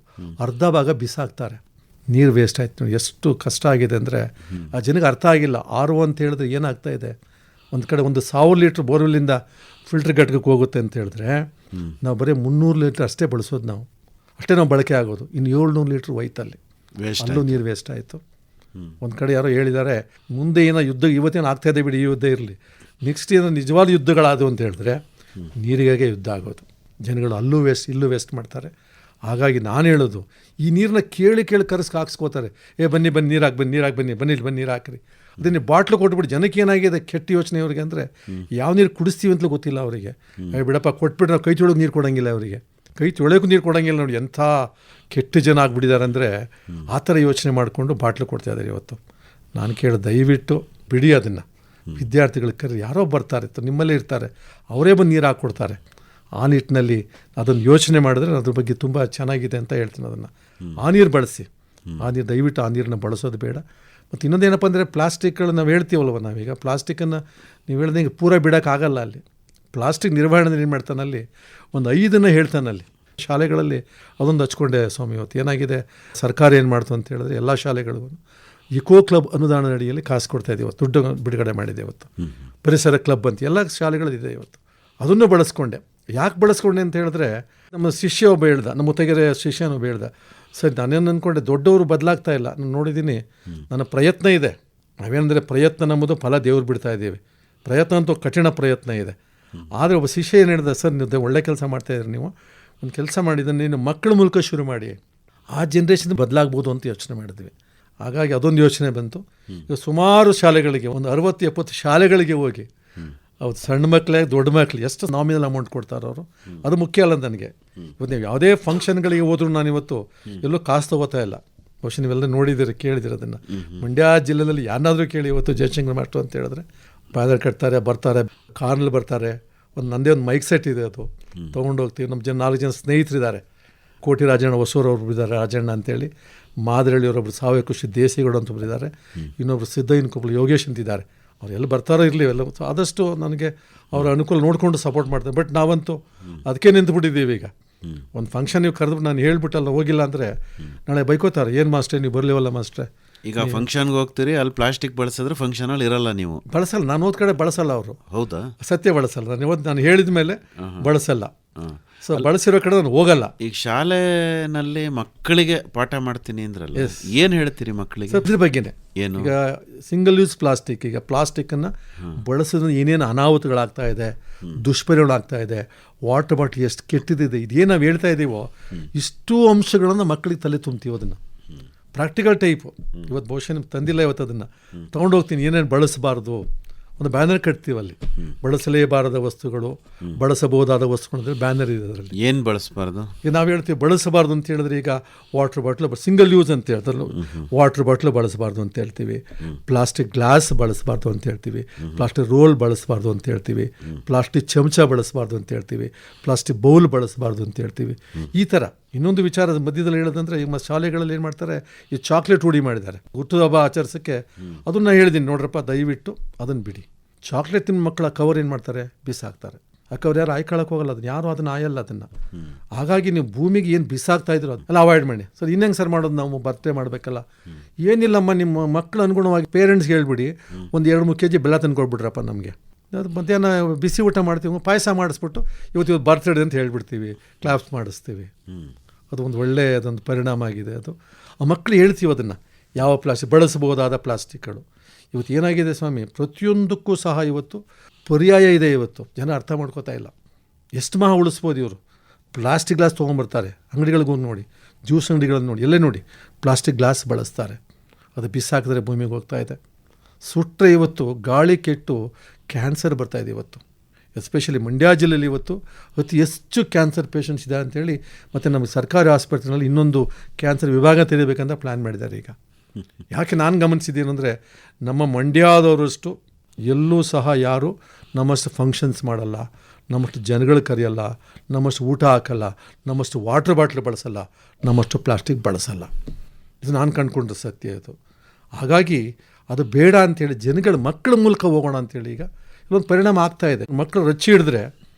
ಅರ್ಧ ಭಾಗ ಬಿಸಾಕ್ತಾರೆ. ನೀರು ವೇಸ್ಟ್ ಆಯ್ತು ನೋಡಿ, ಎಷ್ಟು ಕಷ್ಟ ಆಗಿದೆ ಅಂದರೆ ಆ ಜನಕ್ಕೆ ಅರ್ಥ ಆಗಿಲ್ಲ. RO ಅಂತ ಹೇಳಿದ್ರೆ ಏನಾಗ್ತಾ ಇದೆ, ಒಂದು ಕಡೆ 1,000 ಲೀಟ್ರ್ ಬೋರ್ವೆಲ್ಲಿಂದ ಫಿಲ್ಟ್ರ್ ಘಟಕಕ್ಕೆ ಹೋಗುತ್ತೆ ಅಂತ ಹೇಳಿದ್ರೆ ನಾವು ಬರೀ 300 ಲೀಟ್ರ್ ಅಷ್ಟೇ ಬಳಸೋದು, ನಾವು ಅಷ್ಟೇ ನಾವು ಬಳಕೆ ಆಗೋದು. ಇನ್ನು 700 ಲೀಟ್ರ್ ಹೋಯ್ತಲ್ಲಿ, ಅಲ್ಲೂ ನೀರು ವೇಸ್ಟ್ ಆಯಿತು. ಒಂದು ಕಡೆ ಯಾರೋ ಹೇಳಿದ್ದಾರೆ, ಮುಂದೆ ಏನೋ ಯುದ್ಧ ಇವತ್ತೇನು ಆಗ್ತಾಯಿದೆ ಬಿಡಿ, ಈ ಯುದ್ಧ ಇರಲಿ, ನೆಕ್ಸ್ಟ್ ಏನೋ ನಿಜವಾದ ಯುದ್ಧಗಳಾದವು ಅಂತ ಹೇಳಿದ್ರೆ ನೀರಿಗಾಗೆ ಯುದ್ಧ ಆಗೋದು. ಜನಗಳು ಅಲ್ಲೂ ವೇಸ್ಟ್ ಇಲ್ಲೂ ವೇಸ್ಟ್ ಮಾಡ್ತಾರೆ. ಹಾಗಾಗಿ ನಾನು ಹೇಳೋದು, ಈ ನೀರನ್ನ ಕೇಳಿ ಹಾಕ್ಸ್ಕೋತಾರೆ. ಬನ್ನಿ ನೀರು ಹಾಕಿ ಬನ್ನಿ ನೀರು ಹಾಕ್ರಿ. ಅದನ್ನೇ ಬಾಟ್ಲು ಕೊಟ್ಬಿಟ್ಟು ಜನಕ್ಕೆ ಏನಾಗಿದೆ ಕೆಟ್ಟ ಯೋಚನೆ ಅವ್ರಿಗೆ ಅಂದರೆ ಯಾವ ನೀರು ಕುಡಿಸ್ತೀವಿ ಅಂತಲೂ ಗೊತ್ತಿಲ್ಲ ಅವರಿಗೆ. ಬಿಡಪ್ಪ ಕೊಟ್ಬಿಟ್ಟು ನಾವು ಕೈ ತೊಳೋಕೆ ನೀರು ಕೊಡೋಂಗಿಲ್ಲ ಅವರಿಗೆ, ಕೈ ತೊಳೆಯೋಕ್ಕೂ ನೀರು ಕೊಡೋಂಗಿಲ್ಲ. ನೋಡಿ ಎಂಥ ಕೆಟ್ಟ ಜನ ಆಗಿಬಿಟ್ಟಿದ್ದಾರೆ ಅಂದರೆ ಆ ಥರ ಯೋಚನೆ ಮಾಡಿಕೊಂಡು ಬಾಟ್ಲು ಕೊಡ್ತಾ ಇದ್ದಾರೆ ಇವತ್ತು. ನಾನು ಕೇಳೋದು, ದಯವಿಟ್ಟು ಬಿಡಿ ಅದನ್ನು. ವಿದ್ಯಾರ್ಥಿಗಳು ಕರೆ ಯಾರೋ ಬರ್ತಾರೆ, ನಿಮ್ಮಲ್ಲೇ ಇರ್ತಾರೆ, ಅವರೇ ಬಂದು ನೀರು ಹಾಕ್ಕೊಡ್ತಾರೆ. ಆ ನಿಟ್ಟಿನಲ್ಲಿ ಅದನ್ನು ಯೋಚನೆ ಮಾಡಿದ್ರೆ ಅದ್ರ ಬಗ್ಗೆ ತುಂಬ ಚೆನ್ನಾಗಿದೆ ಅಂತ ಹೇಳ್ತೀನಿ. ಅದನ್ನು ಆ ನೀರು ಬಳಸಿ, ದಯವಿಟ್ಟು ಆ ನೀರನ್ನ ಬಳಸೋದು ಬೇಡ. ಮತ್ತು ಇನ್ನೊಂದೇನಪ್ಪ ಅಂದರೆ ಪ್ಲಾಸ್ಟಿಕ್ಗಳು ನಾವು ಹೇಳ್ತೀವಲ್ವ, ನಾವೀಗ ಪ್ಲಾಸ್ಟಿಕ್ಕನ್ನು ನೀವು ಹೇಳ್ದಂಗೆ ಪೂರ ಬಿಡೋಕ್ಕಾಗಲ್ಲ. ಅಲ್ಲಿ ಪ್ಲಾಸ್ಟಿಕ್ ನಿರ್ವಹಣೆ ಏನು ಮಾಡ್ತಾನಲ್ಲಿ ಒಂದು 5 ಹೇಳ್ತಾನಲ್ಲಿ ಶಾಲೆಗಳಲ್ಲಿ ಅದೊಂದು ಹಚ್ಕೊಂಡೆ ಸ್ವಾಮಿ. ಇವತ್ತು ಏನಾಗಿದೆ, ಸರ್ಕಾರ ಏನು ಮಾಡ್ತು ಅಂತ ಹೇಳಿದ್ರೆ ಎಲ್ಲ ಶಾಲೆಗಳಿಗೂ ಇಕೋ ಕ್ಲಬ್ ಅನುದಾನದ ಅಡಿಯಲ್ಲಿ ಕಾಸು ಕೊಡ್ತಾಯಿದೆ. ಇವತ್ತು ದುಡ್ಡು ಬಿಡುಗಡೆ ಮಾಡಿದೆ. ಇವತ್ತು ಪರಿಸರ ಕ್ಲಬ್ ಅಂತ ಎಲ್ಲ ಶಾಲೆಗಳಿದೆ ಇವತ್ತು. ಅದನ್ನು ಬಳಸ್ಕೊಂಡೆ. ಯಾಕೆ ಬಳಸ್ಕೊಂಡೆ ಅಂತ ಹೇಳಿದ್ರೆ, ನಮ್ಮ ಶಿಷ್ಯ ಒಬ್ಬ ಹೇಳ್ದ, ನಮ್ಮ ಮುತ್ತಗೆರೆ ಶಿಷ್ಯನೊಬ್ಬ ಹೇಳ್ದ, ಸರಿ ನಾನೇನು ಅಂದ್ಕೊಂಡೆ, ದೊಡ್ಡವರು ಬದಲಾಗ್ತಾ ಇಲ್ಲ, ನಾನು ನೋಡಿದ್ದೀನಿ, ನನ್ನ ಪ್ರಯತ್ನ ಇದೆ. ನಾವೇನಂದರೆ ಪ್ರಯತ್ನ ನಮ್ಮದು, ಫಲ ದೇವ್ರು ಬಿಡ್ತಾ ಇದ್ದೀವಿ. ಪ್ರಯತ್ನ ಅಂತೂ ಕಠಿಣ ಪ್ರಯತ್ನ ಇದೆ. ಆದರೆ ಒಬ್ಬ ಶಿಷ್ಯ ಏನು ಹೇಳಿದ, ಸರ್ ನೀವು ಒಳ್ಳೆ ಕೆಲಸ ಮಾಡ್ತಾಯಿದ್ರಿ, ನೀವು ಒಂದು ಕೆಲಸ ಮಾಡಿದ್ದನ್ನು ನೀನು ಮಕ್ಕಳ ಮೂಲಕ ಶುರು ಮಾಡಿ ಆ ಜನ್ರೇಷನ್ ಬದಲಾಗ್ಬೋದು ಅಂತ ಯೋಚನೆ ಮಾಡಿದ್ವಿ. ಹಾಗಾಗಿ ಅದೊಂದು ಯೋಚನೆ ಬಂತು. ಈಗ ಸುಮಾರು ಶಾಲೆಗಳಿಗೆ, ಒಂದು 60-70 ಶಾಲೆಗಳಿಗೆ ಹೋಗಿ, ಅವ್ರು ಸಣ್ಣ ಮಕ್ಕಳೇ ದೊಡ್ಡ ಮಕ್ಕಳು ಎಷ್ಟು ನಾಮಿನಲ್ ಅಮೌಂಟ್ ಕೊಡ್ತಾರೆ ಅವರು, ಅದು ಮುಖ್ಯ ಅಲ್ಲ ನನಗೆ. ಇವತ್ತು ನೀವು ಯಾವುದೇ ಫಂಕ್ಷನ್ಗಳಿಗೆ ಹೋದ್ರೂ ನಾನು ಇವತ್ತು ಎಲ್ಲೂ ಕಾಸು ತೊಗೋತಾ ಇಲ್ಲ. ಬಹುಶಃ ನೀವೆಲ್ಲ ನೋಡಿದ್ದೀರಿ, ಕೇಳಿದಿರಿ ಅದನ್ನು. ಮಂಡ್ಯ ಜಿಲ್ಲೆಯಲ್ಲಿ ಯಾರನ್ನಾದರೂ ಕೇಳಿ, ಇವತ್ತು ಜಯಶಂಕರ್ ಮಾಸ್ಟರ್ ಅಂತ ಹೇಳಿದ್ರೆ ಬ್ಯಾನರ್ ಕಟ್ತಾರೆ, ಬರ್ತಾರೆ, ಕಾರ್ನಲ್ಲಿ ಬರ್ತಾರೆ. ನಂದೇ ಒಂದು ಮೈಕ್ ಸೆಟ್ ಇದೆ, ಅದು ತೊಗೊಂಡೋಗ್ತೀವಿ. ನಮ್ಮ 4 ಜನ ಸ್ನೇಹಿತರಿದ್ದಾರೆ. ಕೋಟಿ ರಾಜಣ್ಣ ಹೊಸೂರವ್ರು ಇದ್ದಾರೆ, ರಾಜಣ್ಣ ಅಂತೇಳಿ. ಮಾದರಳ್ಳಿಯವರೊಬ್ಬರು ಸಾವಯವ ಕೃಷಿ ದೇಸಿಗೌಡ ಅಂತ ಒಬ್ಬರು ಇದ್ದಾರೆ. ಇನ್ನೊಬ್ರು ಸಿದ್ದಯ್ಯನಕೊಬ್ಬರು ಯೋಗೇಶ್ ಅಂತಿದ್ದಾರೆ. ಅವರೆಲ್ಲ ಬರ್ತಾರೋ ಇರಲಿ, ಎಲ್ಲ ಆದಷ್ಟು ನನಗೆ ಅವರ ಅನುಕೂಲ ನೋಡಿಕೊಂಡು ಸಪೋರ್ಟ್ ಮಾಡ್ತಾರೆ. ಬಟ್ ನಾವಂತೂ ಅದಕ್ಕೆ ನಿಂತುಬಿಟ್ಟಿದ್ದೀವಿ. ಈಗ ಒಂದು ಫಂಕ್ಷನ್ ನೀವು ಕರೆದ್ಬಿಟ್ಟು ನಾನು ಹೇಳ್ಬಿಟ್ಟಲ್ಲ ಹೋಗಿಲ್ಲ ಅಂದರೆ ನಾಳೆ ಬೈಕೋತಾರೆ, ಏನು ಮಾಸ್ಟ್ರೆ ನೀವು ಬರಲಿವಲ್ಲ ಮಾಸ್ಟ್ರೆ. ಈಗ ಫಂಕ್ಷನ್ಗೆ ಹೋಗ್ತೀರಿ, ಅಲ್ಲಿ ಪ್ಲಾಸ್ಟಿಕ್ ಬಳಸಿದ್ರೆ ಫಂಕ್ಷನಲ್ಲಿ ಇರಲ್ಲ, ನೀವು ಬಳಸಲ್ಲ. ನಾನು ಹೋದ ಕಡೆ ಬಳಸಲ್ಲ ಅವರು. ಹೌದಾ? ಸತ್ಯ ಬಳಸಲ್ಲ. ನಾನು ಹೇಳಿದ ಮೇಲೆ ಬಳಸಲ್ಲ. ಸೊ ಬಳಸಿರೋ ಕಡೆ ನಾನು ಹೋಗಲ್ಲ. ಈಗ ಶಾಲೆನಲ್ಲಿ ಮಕ್ಕಳಿಗೆ ಪಾಠ ಮಾಡ್ತೀನಿ ಅಂದ್ರಲ್ಲ, ಏನು ಹೇಳ್ತೀರಿ ಮಕ್ಕಳಿಗೆ ಇದ್ರ ಬಗ್ಗೆನೇ? ಏನು, ಈಗ ಸಿಂಗಲ್ ಯೂಸ್ ಪ್ಲಾಸ್ಟಿಕ್, ಈಗ ಪ್ಲಾಸ್ಟಿಕ್ಕನ್ನು ಬಳಸೋದ್ರಿಂದ ಏನೇನು ಅನಾಹುತಗಳಾಗ್ತಾ ಇದೆ, ದುಷ್ಪರಿಣಾಮ ಆಗ್ತಾ ಇದೆ, ವಾಟರ್ ಬಾಟಲ್ ಎಷ್ಟು ಕೆಟ್ಟಿದೆ, ಇದೇನು ನಾವು ಹೇಳ್ತಾ ಇದ್ದೀವೋ ಇಷ್ಟು ಅಂಶಗಳನ್ನು ಮಕ್ಕಳಿಗೆ ತಲೆ ತುಂಬ್ತೀವಿ. ಅದನ್ನು ಪ್ರಾಕ್ಟಿಕಲ್ ಟೈಪು ಇವತ್ತು ಬಹುಶಃ ನಿಮ್ಗೆ ತಂದಿಲ್ಲ. ಇವತ್ತು ಅದನ್ನು ತೊಗೊಂಡೋಗ್ತೀನಿ, ಏನೇನು ಬಳಸಬಾರ್ದು, ಒಂದು ಬ್ಯಾನರ್ ಕಟ್ತೀವಲ್ಲಿ, ಬಳಸಲೇಬಾರದ ವಸ್ತುಗಳು, ಬಳಸಬಹುದಾದ ವಸ್ತುಗಳು ಬ್ಯಾನರ್ ಇದೆ ಅದರಲ್ಲಿ. ಏನು ಬಳಸಬಾರ್ದು? ಈಗ ನಾವು ಹೇಳ್ತೀವಿ ಬಳಸಬಾರ್ದು ಅಂತ ಹೇಳಿದ್ರೆ, ಈಗ ವಾಟರ್ ಬಾಟ್ಲು ಸಿಂಗಲ್ ಯೂಸ್ ಅಂತ ಹೇಳ್ತಾರೆ, ವಾಟರ್ ಬಾಟ್ಲು ಬಳಸಬಾರ್ದು ಅಂತ ಹೇಳ್ತೀವಿ. ಪ್ಲಾಸ್ಟಿಕ್ ಗ್ಲಾಸ್ ಬಳಸಬಾರ್ದು ಅಂತ ಹೇಳ್ತೀವಿ. ಪ್ಲಾಸ್ಟಿಕ್ ರೋಲ್ ಬಳಸಬಾರ್ದು ಅಂತ ಹೇಳ್ತೀವಿ. ಪ್ಲಾಸ್ಟಿಕ್ ಚಮಚ ಬಳಸಬಾರ್ದು ಅಂತ ಹೇಳ್ತೀವಿ. ಪ್ಲಾಸ್ಟಿಕ್ ಬೌಲ್ ಬಳಸಬಾರ್ದು ಅಂತ ಹೇಳ್ತೀವಿ. ಈ ಥರ ಇನ್ನೊಂದು ವಿಚಾರದ ಮಧ್ಯದಲ್ಲಿ ಹೇಳೋದಂದರೆ, ಈಗ ಶಾಲೆಗಳಲ್ಲಿ ಏನು ಮಾಡ್ತಾರೆ, ಈ ಚಾಕ್ಲೇಟ್ ರೂಢಿ ಮಾಡಿದ್ದಾರೆ ಹುಟ್ಟುಹಬ್ಬ ಆಚರಿಸೋಕ್ಕೆ. ಅದನ್ನು ಹೇಳಿದ್ದೀನಿ, ನೋಡ್ರಪ್ಪ ದಯವಿಟ್ಟು ಅದನ್ನು ಬಿಡಿ. ಚಾಕ್ಲೇಟ್ ತಿನ್ನ ಮಕ್ಕಳ ಕವರ್ ಏನು ಮಾಡ್ತಾರೆ, ಬಿಸಾಕ್ತಾರೆ. ಆ ಕವರ್ ಯಾರು ಆಯ್ಕೊಳ್ಳೋಕೆ ಹೋಗಲ್ಲ, ಅದನ್ನು ಯಾರು ಅದನ್ನು ಆಯಲ್ಲ ಅದನ್ನು. ಹಾಗಾಗಿ ನೀವು ಭೂಮಿಗೆ ಏನು ಬಿಸಾಕ್ತಾ ಇದ್ರು ಅದೆಲ್ಲ ಅವಾಯ್ಡ್ ಮಾಡಿ. ಸರ್ ಇನ್ನೇನು ಸರ್ ಮಾಡೋದು, ನಾವು ಬರ್ತ್ಡೇ ಮಾಡಬೇಕಲ್ಲ, ಏನಿಲ್ಲಮ್ಮ ನಿಮ್ಮ ಮಕ್ಕಳು ಅನುಗುಣವಾಗಿ ಪೇರೆಂಟ್ಸ್ಗೆ ಹೇಳ್ಬಿಡಿ, ಒಂದು 2-3 kg ಬೆಲ್ಲ ತಂದುಕೊಡ್ಬಿಟ್ರಪ್ಪ ನಮಗೆ, ಅದು ಮಧ್ಯಾಹ್ನ ಬಿಸಿ ಊಟ ಮಾಡ್ತೀವಿ, ಪಾಯಸ ಮಾಡಿಸ್ಬಿಟ್ಟು ಇವತ್ತು ಬರ್ತ್ಡೇ ಅಂತ ಹೇಳ್ಬಿಡ್ತೀವಿ, ಕ್ಲಾಪ್ಸ್ ಮಾಡಿಸ್ತೀವಿ. ಅದು ಒಂದು ಒಳ್ಳೆಯ ಅದೊಂದು ಪರಿಣಾಮ ಆಗಿದೆ. ಅದು ಆ ಮಕ್ಕಳು ಹೇಳ್ತೀವಿ ಅದನ್ನು, ಯಾವ ಪ್ಲಾಸ್ಟಿಕ್ ಬಳಸಬಹುದಾದ ಪ್ಲಾಸ್ಟಿಕ್ಗಳು. ಇವತ್ತು ಏನಾಗಿದೆ ಸ್ವಾಮಿ, ಪ್ರತಿಯೊಂದಕ್ಕೂ ಸಹ ಇವತ್ತು ಪರ್ಯಾಯ ಇದೆ. ಇವತ್ತು ಜನ ಅರ್ಥ ಮಾಡ್ಕೋತಾ ಇಲ್ಲ. ಎಷ್ಟು ಉಳಿಸ್ಬೋದು ಇವರು. ಪ್ಲಾಸ್ಟಿಕ್ ಗ್ಲಾಸ್ ತೊಗೊಂಬರ್ತಾರೆ, ಅಂಗಡಿಗಳಿಗೆ ಹೋಗಿ ನೋಡಿ, ಜ್ಯೂಸ್ ಅಂಗಡಿಗಳನ್ನು ನೋಡಿ, ಎಲ್ಲೇ ನೋಡಿ ಪ್ಲಾಸ್ಟಿಕ್ ಗ್ಲಾಸ್ ಬಳಸ್ತಾರೆ. ಅದು ಬಿಸಾಕಿದ್ರೆ ಭೂಮಿಗೆ ಹೋಗ್ತಾ ಇದೆ. ಸುಟ್ಟರೆ ಇವತ್ತು ಗಾಳಿ ಕೆಟ್ಟು ಕ್ಯಾನ್ಸರ್ ಬರ್ತಾಯಿದೆ ಇವತ್ತು. ಎಸ್ಪೆಷಲಿ ಮಂಡ್ಯ ಜಿಲ್ಲೆಯಲ್ಲಿ ಇವತ್ತು ಅತಿ ಹೆಚ್ಚು ಕ್ಯಾನ್ಸರ್ ಪೇಷಂಟ್ಸ್ ಇದೆ ಅಂಥೇಳಿ, ಮತ್ತು ನಮ್ಮ ಸರ್ಕಾರಿ ಆಸ್ಪತ್ರೆಯಲ್ಲಿ ಇನ್ನೊಂದು ಕ್ಯಾನ್ಸರ್ ವಿಭಾಗ ತೆರೀಬೇಕಂತ ಪ್ಲ್ಯಾನ್ ಮಾಡಿದ್ದಾರೆ ಈಗ. ಯಾಕೆ ನಾನು ಗಮನಿಸಿದ್ದೀನಿ ಅಂದರೆ, ನಮ್ಮ ಮಂಡ್ಯದವರಷ್ಟು ಎಲ್ಲೂ ಸಹ ಯಾರು ನಮ್ಮಷ್ಟು ಫಂಕ್ಷನ್ಸ್ ಮಾಡಲ್ಲ, ನಮ್ಮಷ್ಟು ಜನಗಳು ಕರೆಯಲ್ಲ, ನಮ್ಮಷ್ಟು ಊಟ ಹಾಕಲ್ಲ, ನಮ್ಮಷ್ಟು ವಾಟರ್ ಬಾಟ್ಲ್ ಬಳಸಲ್ಲ, ನಮ್ಮಷ್ಟು ಪ್ಲಾಸ್ಟಿಕ್ ಬಳಸಲ್ಲ. ಇದು ನಾನು ಕಂಡುಕೊಂಡ್ರೆ ಸತ್ಯ ಇದು. ಹಾಗಾಗಿ ಅದು ಬೇಡ ಅಂಥೇಳಿ ಜನಗಳ ಮಕ್ಕಳ ಮೂಲಕ ಹೋಗೋಣ ಅಂಥೇಳಿ ಈಗ ಇಲ್ಲೊಂದು ಪರಿಣಾಮ ಆಗ್ತಾಯಿದೆ. ಮಕ್ಕಳು ರಚ್ಚಿ ಹಿಡಿದ್ರೆ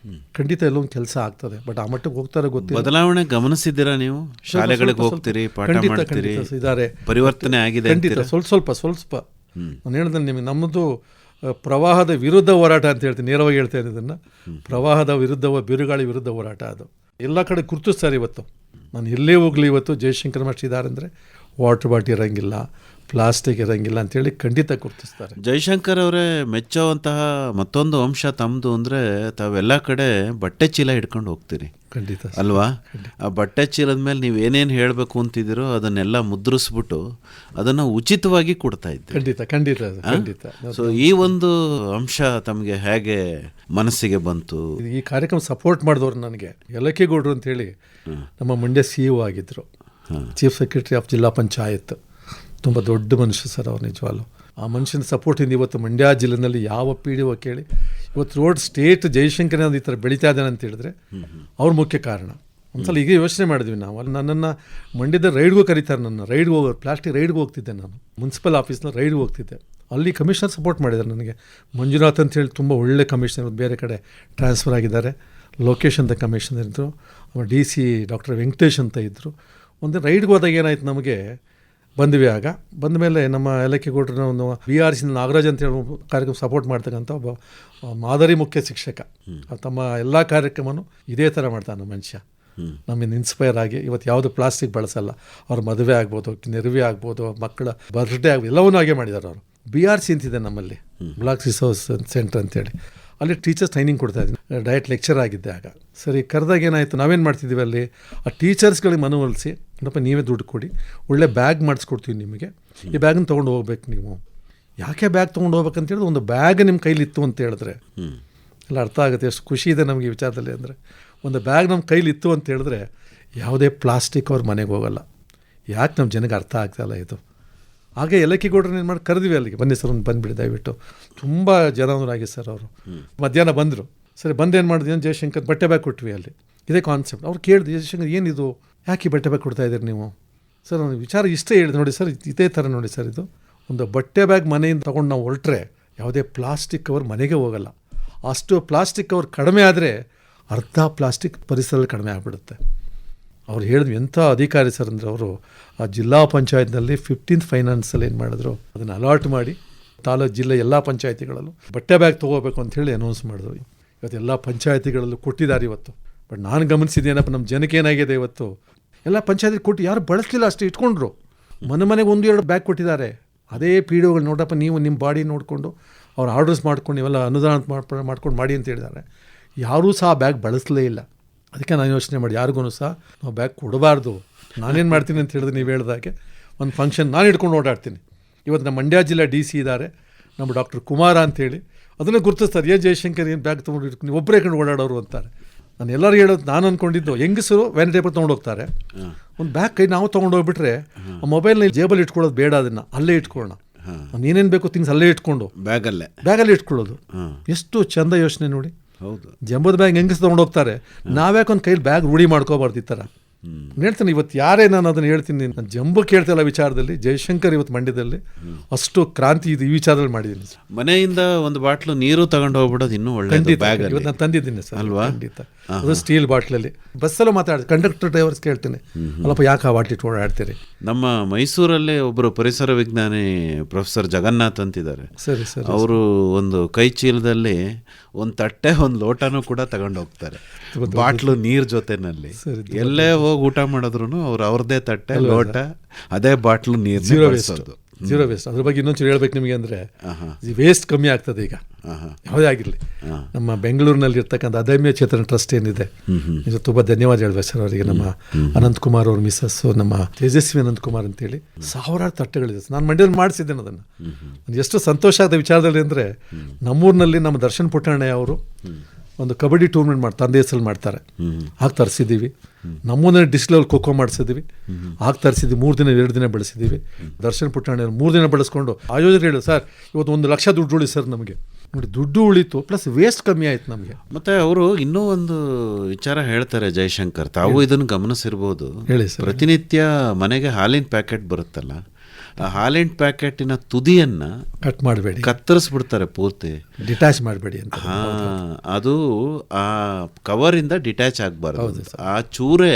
ಖಂಡಿತ ಎಲ್ಲೊಂದು ಕೆಲಸ ಆಗ್ತದೆ. ಬಟ್ ಆ ಮಟ್ಟಕ್ಕೆ ಹೋಗ್ತಾರೆ ಗೊತ್ತಿಲ್ಲ. ಬದಲಾವಣೆ ಗಮನಿಸಿದ್ದೀರಾ ನೀವು? ಶಾಲೆಗಳಿಗೆ ಹೋಗ್ತೀರಿ, ಪಾಠ ಮಾಡ್ತೀರಿ, ಇದ್ದಾರೆ, ಪರಿವರ್ತನೆ ಆಗಿದೆ ಖಂಡಿತ. ಸ್ವಲ್ಪ ನಾನು ಹೇಳಿದ್ರೆ ನಿಮಗೆ, ನಮ್ಮದು ಪ್ರವಾಹದ ವಿರುದ್ಧ ಹೋರಾಟ ಅಂತ ಹೇಳ್ತೀನಿ, ನೇರವಾಗಿ ಹೇಳ್ತಾ ಇದ್ದೀನಿ ಇದನ್ನು. ಪ್ರವಾಹದ ವಿರುದ್ಧ, ಬಿರುಗಾಳಿ ವಿರುದ್ಧ ಹೋರಾಟ ಅದು ಎಲ್ಲ ಕಡೆ ಗುರುತಿಸ್ತಾರೆ. ಇವತ್ತು ನಾನು ಎಲ್ಲೇ ಹೋಗಲಿ, ಇವತ್ತು ಜಯಶಂಕರ್ ಮಾಸ್ಟರ್ ಇದ್ದಾರೆ ಅಂದರೆ ವಾಟರ್ ಬಾಟಲ್ ಇರೋಂಗಿಲ್ಲ, ಪ್ಲಾಸ್ಟಿಕ್ ಇರೋಂಗಿಲ್ಲ ಅಂತೇಳಿ ಖಂಡಿತ ಗುರುತಿಸ್ತಾರೆ. ಜೈಶಂಕರ್ ಅವರೇ, ಮೆಚ್ಚುವಂತಹ ಮತ್ತೊಂದು ಅಂಶ ತಮ್ಮದು ಅಂದರೆ ತಾವೆಲ್ಲ ಕಡೆ ಬಟ್ಟೆ ಚೀಲ ಹಿಡ್ಕೊಂಡು ಹೋಗ್ತೀರಿ ಖಂಡಿತ ಅಲ್ವಾ? ಆ ಬಟ್ಟೆ ಚೀಲದ ಮೇಲೆ ನೀವು ಏನೇನು ಹೇಳಬೇಕು ಅಂತಿದ್ದೀರೋ ಅದನ್ನೆಲ್ಲ ಮುದ್ರಿಸ್ಬಿಟ್ಟು ಅದನ್ನು ಉಚಿತವಾಗಿ ಕೊಡ್ತಾ ಇದ್ದೀರಿ. ಖಂಡಿತ ಖಂಡಿತ ಖಂಡಿತ. ಸೊ ಈ ಒಂದು ಅಂಶ ತಮಗೆ ಹೇಗೆ ಮನಸ್ಸಿಗೆ ಬಂತು? ಈ ಕಾರ್ಯಕ್ರಮ ಸಪೋರ್ಟ್ ಮಾಡಿದವರು ನನಗೆ ಯಲಕೇಗೌಡರು ಅಂತೇಳಿ ನಮ್ಮ ಮಂಡ್ಯ CEO ಆಗಿದ್ದರು, ಚೀಫ್ ಸೆಕ್ರೆಟರಿ ಆಫ್ ಜಿಲ್ಲಾ ಪಂಚಾಯತ್. ತುಂಬ ದೊಡ್ಡ ಮನುಷ್ಯ ಸರ್ ಅವ್ರು, ನಿಜವಾಗ್ಲು. ಆ ಮನುಷ್ಯನ ಸಪೋರ್ಟಿಂದ ಇವತ್ತು ಮಂಡ್ಯ ಜಿಲ್ಲೆನಲ್ಲಿ ಯಾವ PDO ಕೇಳಿ ಇವತ್ತು ರೋಡ್ ಸ್ಟೇಟ್ ಜೈಶಂಕರ್ ಈ ಥರ ಬೆಳೀತಾ ಇದ್ದಾನೆ ಅಂತ ಹೇಳಿದ್ರೆ ಅವ್ರು ಮುಖ್ಯ ಕಾರಣ. ಒಂದ್ಸಲ ಈಗ ಯೋಚನೆ ಮಾಡಿದ್ವಿ ನಾವು. ಅಲ್ಲಿ ನನ್ನನ್ನು ಮಂಡ್ಯದ ರೈಡ್ಗೂ ಕರೀತಾರೆ, ನನ್ನ ರೈಡ್ಗೆ ಹೋಗೋರು, ಪ್ಲಾಸ್ಟಿಕ್ ರೈಡ್ಗೆ ಹೋಗ್ತಿದ್ದೆ ನಾನು, ಮುನ್ಸಿಪಲ್ ಆಫೀಸ್ನ ರೈಡ್ಗೆ ಹೋಗ್ತಿದ್ದೆ. ಅಲ್ಲಿ ಕಮಿಷನರ್ ಸಪೋರ್ಟ್ ಮಾಡಿದ್ದಾರೆ ನನಗೆ. ಮಂಜುನಾಥ್ ಅಂತೇಳಿ ತುಂಬ ಒಳ್ಳೆ ಕಮಿಷನರ್, ಬೇರೆ ಕಡೆ ಟ್ರಾನ್ಸ್ಫರ್ ಆಗಿದ್ದಾರೆ. ಲೋಕೇಶ್ ಅಂತ ಕಮಿಷನರ್ ಇದ್ದರು, DC ಡಾಕ್ಟರ್ ವೆಂಕಟೇಶ್ ಅಂತ ಇದ್ದರು. ಒಂದು ರೈಡ್ಗೆ ಹೋದಾಗ ಏನಾಯ್ತು, ನಮಗೆ ಬಂದ್ವಿ. ಆಗ ಬಂದ ಮೇಲೆ ನಮ್ಮ ಯಲಕೇಗೌಡರನ್ನ ಒಂದು BRC ನಾಗರಾಜ್ ಅಂತೇಳಿ ಕಾರ್ಯಕ್ರಮ ಸಪೋರ್ಟ್ ಮಾಡ್ತಕ್ಕಂಥ ಒಬ್ಬ ಮಾದರಿ ಮುಖ್ಯ ಶಿಕ್ಷಕ. ತಮ್ಮ ಎಲ್ಲ ಕಾರ್ಯಕ್ರಮನೂ ಇದೇ ಥರ ಮಾಡ್ತಾನೆ ಮನುಷ್ಯ. ನಮ್ಮಿಂದ ಇನ್ಸ್ಪೈರ್ ಆಗಿ ಇವತ್ತು ಯಾವುದು ಪ್ಲಾಸ್ಟಿಕ್ ಬಳಸಲ್ಲ. ಅವ್ರ ಮದುವೆ ಆಗ್ಬೋದು, ನೆರವೆ ಆಗ್ಬೋದು, ಮಕ್ಕಳ ಬರ್ತ್ಡೇ ಆಗ್ಬೋದು, ಎಲ್ಲವನ್ನೂ ಹಾಗೆ ಮಾಡಿದ್ದಾರೆ ಅವರು. BRC ಅಂತಿದೆ ನಮ್ಮಲ್ಲಿ, ಬ್ಲಾಕ್ ರಿಸೋರ್ಸ್ ಸೆಂಟರ್ ಅಂತೇಳಿ. ಅಲ್ಲಿ ಟೀಚರ್ಸ್ ಟ್ರೈನಿಂಗ್ ಕೊಡ್ತಾ ಇದ್ದೀನಿ, ಡಯಟ್ ಲೆಕ್ಚರ್ ಆಗಿದ್ದೆ ಆಗ. ಸರಿ, ಕರೆದಾಗ ಏನಾಯಿತು, ನಾವೇನು ಮಾಡ್ತಿದ್ದೀವಿ ಅಲ್ಲಿ ಆ ಟೀಚರ್ಸ್ಗಳಿಗೆ ಮನವೊಲಿಸಿ, ನೋಡಪ್ಪ ನೀವೇ ದುಡ್ಡು ಕೊಡಿ, ಒಳ್ಳೆ ಬ್ಯಾಗ್ ಮಾಡಿಸ್ಕೊಡ್ತೀವಿ ನಿಮಗೆ, ಈ ಬ್ಯಾಗನ್ನು ತೊಗೊಂಡು ಹೋಗ್ಬೇಕು ನೀವು. ಯಾಕೆ ಬ್ಯಾಗ್ ತೊಗೊಂಡು ಹೋಗ್ಬೇಕಂತ ಹೇಳಿದ್ರೆ ಒಂದು ಬ್ಯಾಗ್ ನಿಮ್ಮ ಕೈಲಿತ್ತು ಅಂತ ಹೇಳಿದ್ರೆ ಎಲ್ಲ ಅರ್ಥ ಆಗುತ್ತೆ. ಎಷ್ಟು ಖುಷಿ ಇದೆ ನಮಗೆ ಈ ವಿಚಾರದಲ್ಲಿ. ಅಂದರೆ ಒಂದು ಬ್ಯಾಗ್ ನಮ್ಮ ಕೈಲಿತ್ತು ಅಂತ ಹೇಳಿದ್ರೆ ಯಾವುದೇ ಪ್ಲಾಸ್ಟಿಕ್ ಅವ್ರ ಮನೆಗೆ ಹೋಗಲ್ಲ. ಯಾಕೆ ನಮ್ಮ ಜನಕ್ಕೆ ಅರ್ಥ ಆಗ್ತಾಯಿಲ್ಲ ಇದು. ಹಾಗೆ ಯಲಕೇಗೌಡರನ್ನ ಏನು ಮಾಡಿ ಕರೆದ್ವಿ ಅಲ್ಲಿಗೆ, ಬನ್ನಿ ಸರ್ ಒಂದು ಬಂದುಬಿಡಿ ದಯವಿಟ್ಟು. ತುಂಬ ಜನರಾಗಿ ಸರ್ ಅವರು. ಮಧ್ಯಾಹ್ನ ಬಂದರು. ಸರಿ, ಬಂದೇನು ಮಾಡಿದ್ವಿ, ಜಯಶಂಕರ್ ಬಟ್ಟೆ ಬ್ಯಾಗ್ ಕೊಟ್ವಿ ಅಲ್ಲಿ. ಇದೇ ಕಾನ್ಸೆಪ್ಟ್. ಅವ್ರು ಕೇಳಿದ್ವಿ, ಜಯಶಂಕರ್ ಏನಿದು, ಯಾಕೆ ಬಟ್ಟೆ ಬ್ಯಾಗ್ ಕೊಡ್ತಾ ಇದ್ದೀರಿ ನೀವು? ಸರ್ ನಾನು ವಿಚಾರ ಇಷ್ಟೇ ಹೇಳಿದೆ, ನೋಡಿ ಸರ್ ಇದೇ ಥರ ನೋಡಿ ಸರ್, ಇದು ಒಂದು ಬಟ್ಟೆ ಬ್ಯಾಗ್ ಮನೆಯಿಂದ ತೊಗೊಂಡು ನಾವು ಹೊರಟ್ರೆ ಯಾವುದೇ ಪ್ಲಾಸ್ಟಿಕ್ ಕವರ್ ಮನೆಗೆ ಹೋಗಲ್ಲ. ಅಷ್ಟು ಪ್ಲಾಸ್ಟಿಕ್ ಕವರ್ ಕಡಿಮೆ ಆದರೆ ಅರ್ಧ ಪ್ಲಾಸ್ಟಿಕ್ ಪರಿಸರದಲ್ಲಿ ಕಡಿಮೆ ಆಗಿಬಿಡುತ್ತೆ. ಅವ್ರು ಹೇಳಿದ್ವಿ, ಎಂಥ ಅಧಿಕಾರಿ ಸರ್ ಅಂದರೆ ಅವರು ಆ ಜಿಲ್ಲಾ ಪಂಚಾಯತ್ನಲ್ಲಿ 15th ಫೈನಾನ್ಸಲ್ಲಿ ಏನು ಮಾಡಿದ್ರು, ಅದನ್ನು ಅಲಾಟ್ ಮಾಡಿ ತಾಲೂಕು ಜಿಲ್ಲೆ ಎಲ್ಲ ಪಂಚಾಯತಿಗಳಲ್ಲೂ ಬಟ್ಟೆ ಬ್ಯಾಗ್ ತೊಗೋಬೇಕು ಅಂಥೇಳಿ ಅನೌನ್ಸ್ ಮಾಡಿದ್ರು. ಇವತ್ತು ಎಲ್ಲ ಪಂಚಾಯತಿಗಳಲ್ಲೂ ಕೊಟ್ಟಿದ್ದಾರೆ ಇವತ್ತು. ಬಟ್ ನಾನು ಗಮನಿಸಿದ್ದೇನಪ್ಪ, ನಮ್ಮ ಜನಕ್ಕೆ ಏನಾಗಿದೆ ಇವತ್ತು, ಎಲ್ಲ ಪಂಚಾಯತಿ ಕೊಟ್ಟು ಯಾರು ಬಳಸಲಿಲ್ಲ, ಅಷ್ಟು ಇಟ್ಕೊಂಡ್ರು. ಮನೆಗೆ 1-2 ಬ್ಯಾಗ್ ಕೊಟ್ಟಿದ್ದಾರೆ. ಅದೇ PDOಗಳು ನೋಡಪ್ಪ ನೀವು ನಿಮ್ಮ ಬಾಡಿ ನೋಡಿಕೊಂಡು ಅವ್ರು ಆರ್ಡರ್ಸ್ ಮಾಡ್ಕೊಂಡು ನೀವೆಲ್ಲ ಅನುದಾನ ಮಾಡ್ಕೊಂಡು ಮಾಡಿ ಅಂತ ಹೇಳಿದ್ದಾರೆ. ಯಾರೂ ಸಹ ಬ್ಯಾಗ್ ಬಳಸಲೇ ಇಲ್ಲ. ಅದಕ್ಕೆ ನಾನು ಯೋಚನೆ ಮಾಡಿ ಯಾರಿಗೂ ಸಹ ನಾವು ಬ್ಯಾಗ್ ಕೊಡಬಾರ್ದು. ನಾನೇನು ಮಾಡ್ತೀನಿ ಅಂತ ಹೇಳಿದ್ರೆ, ನೀವು ಹೇಳಿದಾಗೆ ಒಂದು ಫಂಕ್ಷನ್ ನಾನು ಇಟ್ಕೊಂಡು ಓಡಾಡ್ತೀನಿ. ಇವತ್ತು ನಮ್ಮ ಮಂಡ್ಯ ಜಿಲ್ಲಾ DC ಇದ್ದಾರೆ, ನಮ್ಮ ಡಾಕ್ಟರ್ ಕುಮಾರ ಅಂತೇಳಿ, ಅದನ್ನು ಗುರುತಿಸ್ತಾರೆ. ಜಯಶಂಕರ್ ಏನು ಬ್ಯಾಗ್ ತೊಗೊಂಡು ನೀವು ಒಬ್ಬರೇ ಕಂಡು ಓಡಾಡೋರು ಅಂತಾರೆ. ನಾನು ಎಲ್ಲರೂ ಹೇಳೋದು, ನಾನು ಅಂದ್ಕೊಂಡಿದ್ದು ಹೆಂಗಸರು ವ್ಯಾನಿಟಿ ಪೇಪರ್ ತೊಗೊಂಡು ಹೋಗ್ತಾರೆ, ಒಂದು ಬ್ಯಾಗ್ ಕೈ ನಾವು ತೊಗೊಂಡು ಹೋಗ್ಬಿಟ್ರೆ ಆ ಮೊಬೈಲ್ನ ಜೇಬಲ್ಲಿ ಇಟ್ಕೊಳ್ಳೋದು ಬೇಡ, ಅದನ್ನು ಅಲ್ಲೇ ಇಟ್ಕೊಳ್ಳೋಣ. ನೀನೇನು ಬೇಕು ಥಿಂಗ್ಸ್ ಅಲ್ಲೇ ಇಟ್ಕೊಂಡು ಬ್ಯಾಗಲ್ಲೇ ಇಟ್ಕೊಳ್ಳೋದು. ಎಷ್ಟು ಚಂದ ಯೋಚನೆ ನೋಡಿ. ಹೌದು, ಜಂಬದ ಬ್ಯಾಗ್ ಹೆಂಗಸ್ ತೊಗೊಂಡು ಹೋಗ್ತಾರೆ, ನಾವ್ಯಾಕೆ ಒಂದು ಕೈಲಿ ಬ್ಯಾಗ್ ರೂಢಿ ಮಾಡ್ಕೋಬಾರ್ದು ಈ ಥರ. ಹೇಳ್ತೀನಿ ಇವತ್ತು ಯಾರೇ ನಾನು ಅದನ್ನು ಹೇಳ್ತೀನಿ, ನಾನು ಜಂಬಕ್ಕೆ ಹೇಳ್ತಿಲ್ಲ ವಿಚಾರದಲ್ಲಿ. ಜಯಶಂಕರ್ ಇವತ್ತು ಮಂಡ್ಯದಲ್ಲಿ ಅಷ್ಟು ಕ್ರಾಂತಿ ಇದು ಈ ವಿಚಾರದಲ್ಲಿ ಮಾಡಿದ್ದೀನಿ. ಮನೆಯಿಂದ ಒಂದು ಬಾಟ್ಲು ನೀರು ತಗೊಂಡು ಹೋಗ್ಬಿಡೋದು ಇನ್ನೂ ಒಳ್ಳೆ. ಇವತ್ತು ನಾನು ತಂದಿದ್ದೀನಿ ಸರ್ ಅಲ್ವಾ? ಖಂಡಿತ. ಅದು ಸ್ಟೀಲ್ ಬಾಟ್ಲಲ್ಲಿ. ಬಸ್ಸಲ್ಲೂ ಮಾತಾಡ್ತೀನಿ, ಕಂಡಕ್ಟರ್ ಡ್ರೈವರ್ಸ್ ಕೇಳ್ತೀನಿ, ಅಲ್ಲಪ್ಪ ಯಾಕೆ ಆ ಬಾಟ್ಲಿ ಇಟ್ಕೊಂಡು ಆಡ್ತೀರಿ. ನಮ್ಮ ಮೈಸೂರಲ್ಲೇ ಒಬ್ಬರು ಪರಿಸರ ವಿಜ್ಞಾನಿ ಪ್ರೊಫೆಸರ್ ಜಗನ್ನಾಥ್ ಅಂತಿದ್ದಾರೆ. ಸರಿ ಸರಿ. ಅವರು ಒಂದು ಕೈ ಚೀಲದಲ್ಲಿ ಒಂದು ತಟ್ಟೆ ಒಂದು ಲೋಟನೂ ಕೂಡ ತಗೊಂಡು ಹೋಗ್ತಾರೆ, ಬಾಟ್ಲು ನೀರ್ ಜೊತೆನಲ್ಲಿ. ಎಲ್ಲೇ ಹೋಗಿ ಊಟ ಮಾಡಿದ್ರು ಅವ್ರದ್ದೇ ತಟ್ಟೆ ಲೋಟ, ಅದೇ ಬಾಟ್ಲು ನೀರು. Zero waste. ಅದ್ರ ಬಗ್ಗೆ ಇನ್ನೊಂಚೂರು ಹೇಳ್ಬೇಕು ನಿಮಗೆ ಅಂದರೆ, ವೇಸ್ಟ್ ಕಮ್ಮಿ ಆಗ್ತದೆ ಈಗ ಯಾವುದೇ ಆಗಿರಲಿ. ನಮ್ಮ ಬೆಂಗಳೂರಿನಲ್ಲಿ ಇರ್ತಕ್ಕಂಥ ಅದಮ್ಯ ಚೇತನ ಟ್ರಸ್ಟ್ ಏನಿದೆ, ಇದು ತುಂಬ ಧನ್ಯವಾದ ಹೇಳ್ಬೇಕು ಸರ್ ಅವರಿಗೆ. ನಮ್ಮ ಅನಂತಕುಮಾರ್ ಅವ್ರ ಮಿಸ್ಸಸ್ಸು, ನಮ್ಮ ತೇಜಸ್ವಿ ಅನಂತಕುಮಾರ್ ಅಂತೇಳಿ, ಸಾವಿರಾರು ತಟ್ಟೆಗಳಿದೆ. ನಾನು ಮಂಡ್ಯದಲ್ಲಿ ಮಾಡಿಸಿದ್ದೇನೆ ಅದನ್ನು. ಎಷ್ಟು ಸಂತೋಷ ಆದ ವಿಚಾರದಲ್ಲಿ ಅಂದರೆ, ನಮ್ಮೂರಿನಲ್ಲಿ ನಮ್ಮ ದರ್ಶನ್ ಪುಟ್ಟಣ್ಣ ಅವರು ಒಂದು ಕಬಡ್ಡಿ ಟೂರ್ನಮೆಂಟ್ ತಂದೆ ಹೆಸರಲ್ಲಿ ಮಾಡ್ತಾರೆ, ಹಾಗೆ ತರಿಸಿದ್ದೀವಿ. ನಮ್ಮೂರಲ್ಲಿ ಡಿಸ್ಟ್ರಿಕ್ಟ್ ಲೆವೆಲ್ ಖೋಖೋ ಮಾಡಿಸಿದ್ದೀವಿ, ಹಾಗೆ ತರಿಸಿದ್ವಿ. 3 ದಿನ 2 ದಿನ ಬೆಳೆಸಿದ್ದೀವಿ. ದರ್ಶನ್ ಪುಟ್ಟಣ್ಣ 3 ದಿನ ಬೆಳೆಸ್ಕೊಂಡು ಆಯೋಜನೆ ಹೇಳಿ, ಸರ್ ಇವತ್ತು 1 ಲಕ್ಷ ದುಡ್ಡು ಉಳಿ ಸರ್ ನಮಗೆ. ನೋಡಿ, ದುಡ್ಡು ಉಳಿತು ಪ್ಲಸ್ ವೇಸ್ಟ್ ಕಮ್ಮಿ ಆಯ್ತು ನಮಗೆ. ಮತ್ತೆ ಅವರು ಇನ್ನೂ ಒಂದು ವಿಚಾರ ಹೇಳ್ತಾರೆ ಜಯಶಂಕರ್, ತಾವು ಇದನ್ನು ಗಮನಿಸಿರ್ಬೋದು. ಹೇಳಿ ಸರ್. ಪ್ರತಿನಿತ್ಯ ಮನೆಗೆ ಹಾಲಿನ ಪ್ಯಾಕೆಟ್ ಬರುತ್ತಲ್ಲ, ಆ ಹಾಲಿನ ಪ್ಯಾಕೆಟಿನ ತುದಿಯನ್ನ ಕಟ್ ಮಾಡಬೇಡಿ, ಕತ್ತರಿಸ್ಬಿಡ್ತಾರೆ ಪೂರ್ತಿ, ಡಿಟ್ಯಾಚ್ ಮಾಡಬೇಡಿ ಅಂತ. ಅದು ಆ ಕವರಿಂದ ಡಿಟ್ಯಾಚ್ ಆಗಬಾರ್ದು. ಆ ಚೂರೇ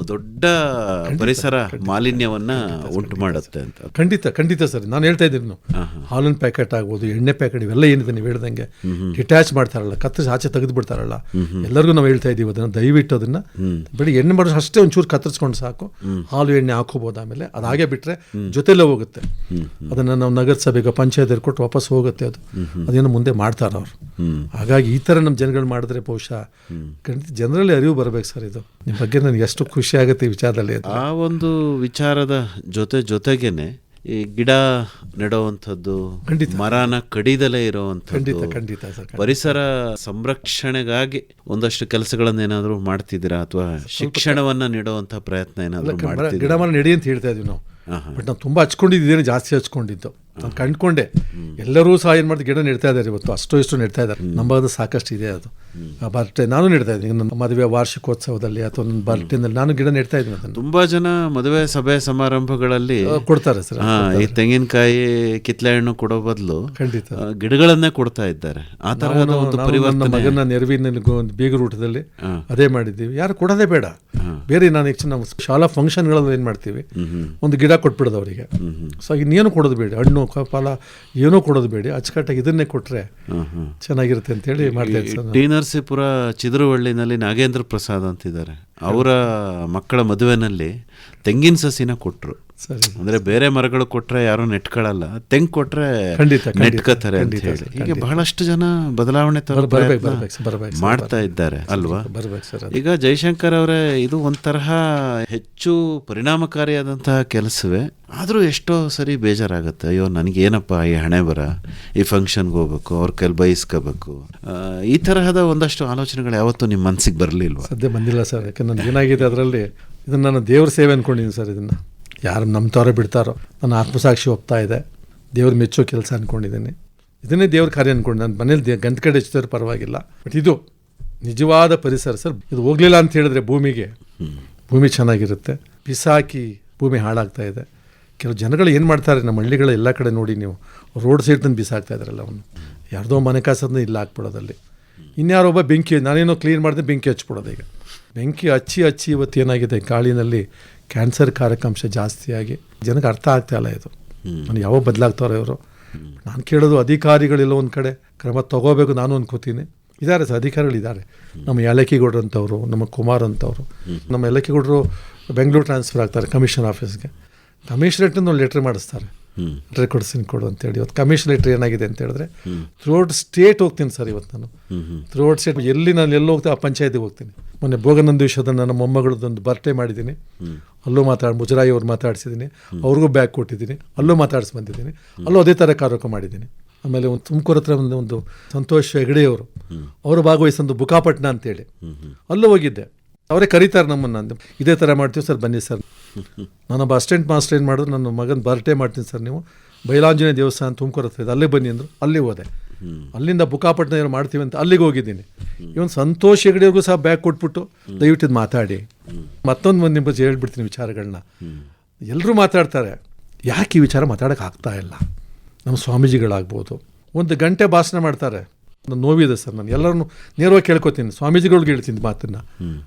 ದೊಡ್ಡ ಪರಿಸರ ಮಾಲಿನ್ಯವನ್ನ ಉಂಟು ಮಾಡುತ್ತೆ ಅಂತ. ಖಂಡಿತ ಸರ್, ನಾನು ಹೇಳ್ತಾ ಇದ್ದೀನಿ, ಹಾಲಿನ ಪ್ಯಾಕೆಟ್ ಆಗ್ಬೋದು, ಎಣ್ಣೆ ಪ್ಯಾಕೆಟ್, ಇವೆಲ್ಲ ಏನಿದೆ ನೀವು ಹೇಳ್ದಂಗೆ ಡಿಟ್ಯಾಚ್ ಮಾಡ್ತಾರಲ್ಲ, ಕತ್ತರಿಸಿ ಆಚೆ ತೆಗೆದು ಬಿಡ್ತಾರಲ್ಲ, ಎಲ್ಲರಿಗೂ ನಾವು ಹೇಳ್ತಾ ಇದ್ದೀವಿ ಅದನ್ನು ದಯವಿಟ್ಟು ಅದನ್ನ ಬರೀ ಎಣ್ಣೆ ಮಾಡೋದು ಅಷ್ಟೇ ಒಂಚೂರು ಕತ್ತರಿಸ್ಕೊಂಡು ಸಾಕು, ಹಾಲು ಎಣ್ಣೆ ಹಾಕೋಬಹುದು. ಆಮೇಲೆ ಅದು ಹಾಗೆ ಬಿಟ್ರೆ ಜೊತೆಲೇ ಹೋಗುತ್ತೆ. ಅದನ್ನ ನಾವು ನಗರಸಭೆಗೆ ಪಂಚಾಯತ್ ಕೊಟ್ಟು ವಾಪಸ್ ಹೋಗುತ್ತೆ. ಅದೇನೋ ಮುಂದೆ ಮಾಡ್ತಾರ ಅವರು. ಹಾಗಾಗಿ ಈ ತರ ನಮ್ಮ ಜನಗಳು ಮಾಡಿದ್ರೆ ಬಹುಶಃ ಜನರಲ್ಲಿ ಅರಿವು ಬರಬೇಕು ಸರ್. ಇದು ನಿಮ್ಮ ಬಗ್ಗೆ ನನಗೆ ಎಷ್ಟು ಖುಷಿ ಆಗುತ್ತೆ ಈ ವಿಚಾರದಲ್ಲಿ. ಆ ಒಂದು ವಿಚಾರದ ಜೊತೆಗೇನೆ ಈ ಗಿಡ ನೆಡುವಂಥದ್ದು, ಮರನ ಕಡಿದಲೇ ಇರುವಂಥದ್ದು, ಪರಿಸರ ಸಂರಕ್ಷಣೆಗಾಗಿ ಒಂದಷ್ಟು ಕೆಲಸಗಳನ್ನ ಏನಾದರೂ ಮಾಡ್ತಿದ್ದೀರಾ ಅಥವಾ ಶಿಕ್ಷಣವನ್ನ ನೀಡುವಂಥ ಪ್ರಯತ್ನ ಏನಾದರೂ ಮಾಡ್ತಿದ್ದೀರಾ? ಗಿಡ ಮರ ನೆಡಿ ಅಂತ ಹೇಳ್ತಾ ಇದೀವಿ ನಾವು, ಬಟ್ ನಾವು ತುಂಬಾ ಹಚ್ಕೊಂಡಿದ್ದೇನೆ, ಜಾಸ್ತಿ ಹಚ್ಕೊಂಡಿದ್ದು ನಾನು ಕಂಡ್ಕೊಂಡೆ. ಎಲ್ಲರೂ ಸಹ ಏನು ಮಾಡ್ತಾರೆ, ಗಿಡ ನೆಡ್ತಾ ಇದ್ದಾರೆ ಇವತ್ತು, ಅಷ್ಟು ಇಷ್ಟು ನೆಡ್ತಾ ಇದ್ದಾರೆ. ನಮ್ಮದು ಸಾಕಷ್ಟು ಇದೆ ಅದು. ಬರ್ಟೆ ನಾನು ನೆಡ್ತಾ ಇದ್ದೀನಿ, ನನ್ನ ಮದುವೆ ವಾರ್ಷಿಕೋತ್ಸವದಲ್ಲಿ ಅಥವಾ ನನ್ನ ಬರ್ಟೆನಲ್ಲಿ ನಾನು ಗಿಡ ನೆಡ್ತಾ ಇದ್ದೀನಿ. ಅದನ್ನು ತುಂಬಾ ಜನ ಮದುವೆ ಸಭೆ ಸಮಾರಂಭಗಳಲ್ಲಿ ಕೊಡ್ತಾರೆ ಸರ್. ಈ ತೆಂಗಿನಕಾಯಿ ಕಿತ್ಲೆ ಹಣ್ಣು ಕೊಡೋ ಬದಲು ಖಂಡಿತ ಗಿಡಗಳನ್ನೇ ಕೊಡ್ತಾ ಇದ್ದಾರೆ. ಆ ತರಹದ ಒಂದು ಪರಿವರ್ತನೆ ನನ್ನ ಮಗನ ನೆರವಿನಲ್ಲಿ ಬೀಗರ ಊಟದಲ್ಲಿ ಅದೇ ಮಾಡಿದ್ದೀವಿ. ಯಾರು ಕೊಡೋದೇ ಬೇಡ. ಬೇರೆ ನಾನು ನಾವು ಶಾಲಾ ಫಂಕ್ಷನ್ಗಳಲ್ಲಿ ಏನು ಮಾಡ್ತೀವಿ, ಒಂದು ಗಿಡ ಕೊಟ್ಬಿಡೋದು ಅವರಿಗೆ. ಸೊ ಇನ್ನೇನು ಕೊಡೋದು ಬೇಡ, ಹಣ್ಣು ಫಲ ಏನೂ ಕೊಡೋದು ಬೇಡ, ಅಚ್ಚುಕಟ್ಟಾಗಿ ಇದನ್ನೇ ಕೊಟ್ರೆ ಚೆನ್ನಾಗಿರುತ್ತೆ ಅಂತ ಹೇಳಿ ಮಾಡ್ತಾ. ಟಿ ನರಸೀಪುರ ಚಿದ್ರವಳ್ಳಿನಲ್ಲಿ ನಾಗೇಂದ್ರ ಪ್ರಸಾದ್ ಅಂತಿದ್ದಾರೆ, ಅವರ ಮಕ್ಕಳ ಮದುವೆನಲ್ಲಿ ತೆಂಗಿನ ಸಸಿನ ಕೊಟ್ರು. ಅಂದ್ರೆ ಬೇರೆ ಮರಗಳು ಕೊಟ್ರೆ ಯಾರು ನೆಟ್ಕೊಳ್ಳಲ್ಲ, ತೆಂಗ್ ಕೊಟ್ರೆ ನೆಟ್ಕೋತಾರೆ ಅಂತ ಹೇಳಿ. ಹೀಗೆ ಬಹಳಷ್ಟು ಜನ ಬದಲಾವಣೆ ಮಾಡ್ತಾ ಇದ್ದಾರೆ ಅಲ್ವಾ? ಈಗ ಜಯಶಂಕರ್ ಅವರೇ, ಇದು ಒಂಥರಹ ಹೆಚ್ಚು ಪರಿಣಾಮಕಾರಿಯಾದಂತಹ ಕೆಲಸವೇ. ಆದ್ರೂ ಎಷ್ಟೋ ಸರಿ ಬೇಜಾರಾಗುತ್ತೆ, ಅಯ್ಯೋ ನನಗೇನಪ್ಪ ಈ ಹಣೆ ಬರ, ಈ ಫಂಕ್ಷನ್ಗೆ ಹೋಗ್ಬೇಕು, ಅವ್ರ ಕೈಲಿ ಬಯಸ್ಕೋಬೇಕು, ಈ ತರಹದ ಒಂದಷ್ಟು ಆಲೋಚನೆಗಳು ಯಾವತ್ತೂ ನಿಮ್ಮ ಮನಸ್ಸಿಗೆ ಬರಲಿಲ್ವಾ? ಸದ್ಯ ಬಂದಿಲ್ಲ ಸರ್. ಯಾಕಂದ್ರೆ ನನಗೆ ಏನಾಗಿದೆ ಅದರಲ್ಲಿ, ಇದನ್ನು ನಾನು ದೇವ್ರ ಸೇವೆ ಅಂದ್ಕೊಂಡಿದ್ದೀನಿ ಸರ್. ಇದನ್ನು ಯಾರು ನಂಬ್ತಾರೋ ಬಿಡ್ತಾರೋ, ನನ್ನ ಆತ್ಮಸಾಕ್ಷಿ ಒಪ್ತಾ ಇದೆ, ದೇವ್ರು ಮೆಚ್ಚೋ ಕೆಲಸ ಅಂದ್ಕೊಂಡಿದ್ದೀನಿ. ಇದನ್ನೇ ದೇವ್ರ ಕಾರ್ಯ ಅಂದ್ಕೊಂಡು ನನ್ನ ಮನೇಲಿ ಗಂಧ ಕಡೆ ಹೆಚ್ಚಿದ್ರೆ ಪರವಾಗಿಲ್ಲ. ಬಟ್ ಇದು ನಿಜವಾದ ಪರಿಸರ ಸರ್. ಇದು ಹೋಗಲಿಲ್ಲ ಅಂತ ಹೇಳಿದ್ರೆ ಭೂಮಿ ಚೆನ್ನಾಗಿರುತ್ತೆ. ಬಿಸಾಕಿ ಭೂಮಿ ಹಾಳಾಗ್ತಾ ಇದೆ. ಕೆಲವು ಜನಗಳು ಏನು ಮಾಡ್ತಾರೆ, ನಮ್ಮ ಹಳ್ಳಿಗಳ ಎಲ್ಲ ಕಡೆ ನೋಡಿ ನೀವು, ರೋಡ್ ಸೈಡ್ ತಂದು ಬಿಸಾಕ್ತಾ ಇದ್ದಾರಲ್ಲ, ಅವನು ಯಾರ್ದೋ ಮನೆ ಕಾಸದನ್ನ ಇಲ್ಲ ಹಾಕ್ಬಿಡೋದಲ್ಲಿ. ಇನ್ಯಾರೊಬ್ಬ ಬೆಂಕಿ, ನಾನೇನೋ ಕ್ಲೀನ್ ಮಾಡಿದೆ ಬೆಂಕಿ ಹಚ್ಬಿಡೋದು. ಈಗ ಬೆಂಕಿ ಹಚ್ಚಿ ಇವತ್ತು ಏನಾಗಿದೆ, ಗಾಳಿನಲ್ಲಿ ಕ್ಯಾನ್ಸರ್ ಕಾರಕಾಂಶ ಜಾಸ್ತಿಯಾಗಿ ಜನಕ್ಕೆ ಅರ್ಥ ಆಗ್ತಾ ಇಲ್ಲ. ಇದು ನಾನು ಯಾವಾಗ ಬದಲಾಗ್ತಾರೋ ಇವರು. ನಾನು ಕೇಳೋದು, ಅಧಿಕಾರಿಗಳೆಲ್ಲ ಒಂದು ಕಡೆ ಕ್ರಮ ತಗೋಬೇಕು ನಾನು ಅನ್ಕೋತೀನಿ. ಇದ್ದಾರೆ ಸರ್, ಅಧಿಕಾರಿಗಳಿದ್ದಾರೆ. ನಮ್ಮ ಯಾಲಕ್ಕಿಗೌಡರು ಅಂತವರು, ನಮ್ಮ ಕುಮಾರ್ ಅಂತವರು. ನಮ್ಮ ಯಾಲಕ್ಕಿಗೌಡರು ಬೆಂಗಳೂರು ಟ್ರಾನ್ಸ್ಫರ್ ಆಗ್ತಾರೆ ಕಮಿಷನ್ ಆಫೀಸ್ಗೆ. ಕಮಿಷನರೇಟ್ನ ಒಂದು ಲೆಟ್ರ್ ಮಾಡಿಸ್ತಾರೆ, ಲೆಟ್ರ್ ಕೊಡಿಸ್ತೀನಿ ಕೊಡು ಅಂತೇಳಿ. ಇವತ್ತು ಕಮಿಷನರೇಟ್ ಏನಾಗಿದೆ ಅಂತ ಹೇಳಿದ್ರೆ, ಥ್ರೂಔಟ್ ಸ್ಟೇಟ್ ಹೋಗ್ತೀನಿ ಸರ್. ಇವತ್ತು ನಾನು ಥ್ರೂಔಟ್ ಸ್ಟೇಟ್ ಎಲ್ಲಿ ನಾನು ಎಲ್ಲೋ ಹೋಗ್ತೀನಿ, ಆ ಪಂಚಾಯತಿಗೆ ಹೋಗ್ತೀನಿ. ಮೊನ್ನೆ ಭೋಗನಂದೀಶದ ನನ್ನ ಮೊಮ್ಮಗಳದೊಂದು ಬರ್ಡೇ ಮಾಡಿದ್ದೀನಿ, ಅಲ್ಲೂ ಮುಜರಾಯಿ ಅವ್ರು ಮಾತಾಡಿಸಿದ್ದೀನಿ, ಅವ್ರಿಗೂ ಬ್ಯಾಗ್ ಕೊಟ್ಟಿದ್ದೀನಿ, ಅಲ್ಲೂ ಮಾತಾಡಿಸಿ ಬಂದಿದ್ದೀನಿ. ಅಲ್ಲೂ ಅದೇ ಥರ ಕಾರ್ಯಕ್ರಮ ಮಾಡಿದ್ದೀನಿ. ಆಮೇಲೆ ಒಂದು ತುಮಕೂರು ಹತ್ರ ಒಂದು ಸಂತೋಷ್ ಹೆಗಡೆ ಅವರು ಭಾಗವಹಿಸೊಂದು ಬುಕಾಪಟ್ನ ಅಂತೇಳಿ, ಅಲ್ಲೂ ಹೋಗಿದ್ದೆ. ಅವರೇ ಕರೀತಾರೆ ನಮ್ಮನ್ನು, ಇದೇ ಥರ ಮಾಡ್ತೀವಿ ಸರ್, ಬನ್ನಿ ಸರ್. ನಾನೊಬ್ಬ ಅಸಿಸ್ಟೆಂಟ್ ಮಾಸ್ಟರ್ ಏನು ಮಾಡಿದ್ರು, ನನ್ನ ಮಗನ ಬರ್ಡೇ ಮಾಡ್ತೀನಿ ಸರ್, ನೀವು ಬೈಲಾಂಜನೇಯ ದೇವಸ್ಥಾನ ತುಮಕೂರು ಹತ್ರ ಇದೆ, ಅಲ್ಲೇ ಬನ್ನಿ ಅಂದರು. ಅಲ್ಲಿ ಹೋದೆ. ಅಲ್ಲಿಂದ ಬುಕಾಪಟ್ನ ಏನು ಮಾಡ್ತೀವಿ ಅಂತ ಅಲ್ಲಿಗೆ ಹೋಗಿದ್ದೀನಿ. ಇವನು ಸಂತೋಷ್ ಹೆಗಡೆಯವ್ರಿಗೂ ಸಹ ಬ್ಯಾಗ್ ಕೊಟ್ಬಿಟ್ಟು, ದಯವಿಟ್ಟು ಇದು ಮಾತಾಡಿ. ಮತ್ತೊಂದು ನಿಮ್ಮ ಹೇಳ್ಬಿಡ್ತೀನಿ ವಿಚಾರಗಳನ್ನ. ಎಲ್ಲರೂ ಮಾತಾಡ್ತಾರೆ, ಯಾಕೆ ಈ ವಿಚಾರ ಮಾತಾಡೋಕೆ ಆಗ್ತಾ ಇಲ್ಲ? ನಮ್ಮ ಸ್ವಾಮೀಜಿಗಳಾಗ್ಬೋದು, 1 ಗಂಟೆ ಭಾಷಣ ಮಾಡ್ತಾರೆ. ನನ್ನ ನೋವಿದೆ ಸರ್. ನಾನು ಎಲ್ಲರನ್ನು ನೇರವಾಗಿ ಕೇಳ್ಕೊತೀನಿ, ಸ್ವಾಮೀಜಿಗಳ್ಗೆ ಹೇಳ್ತೀನಿ ಮಾತನ್ನು.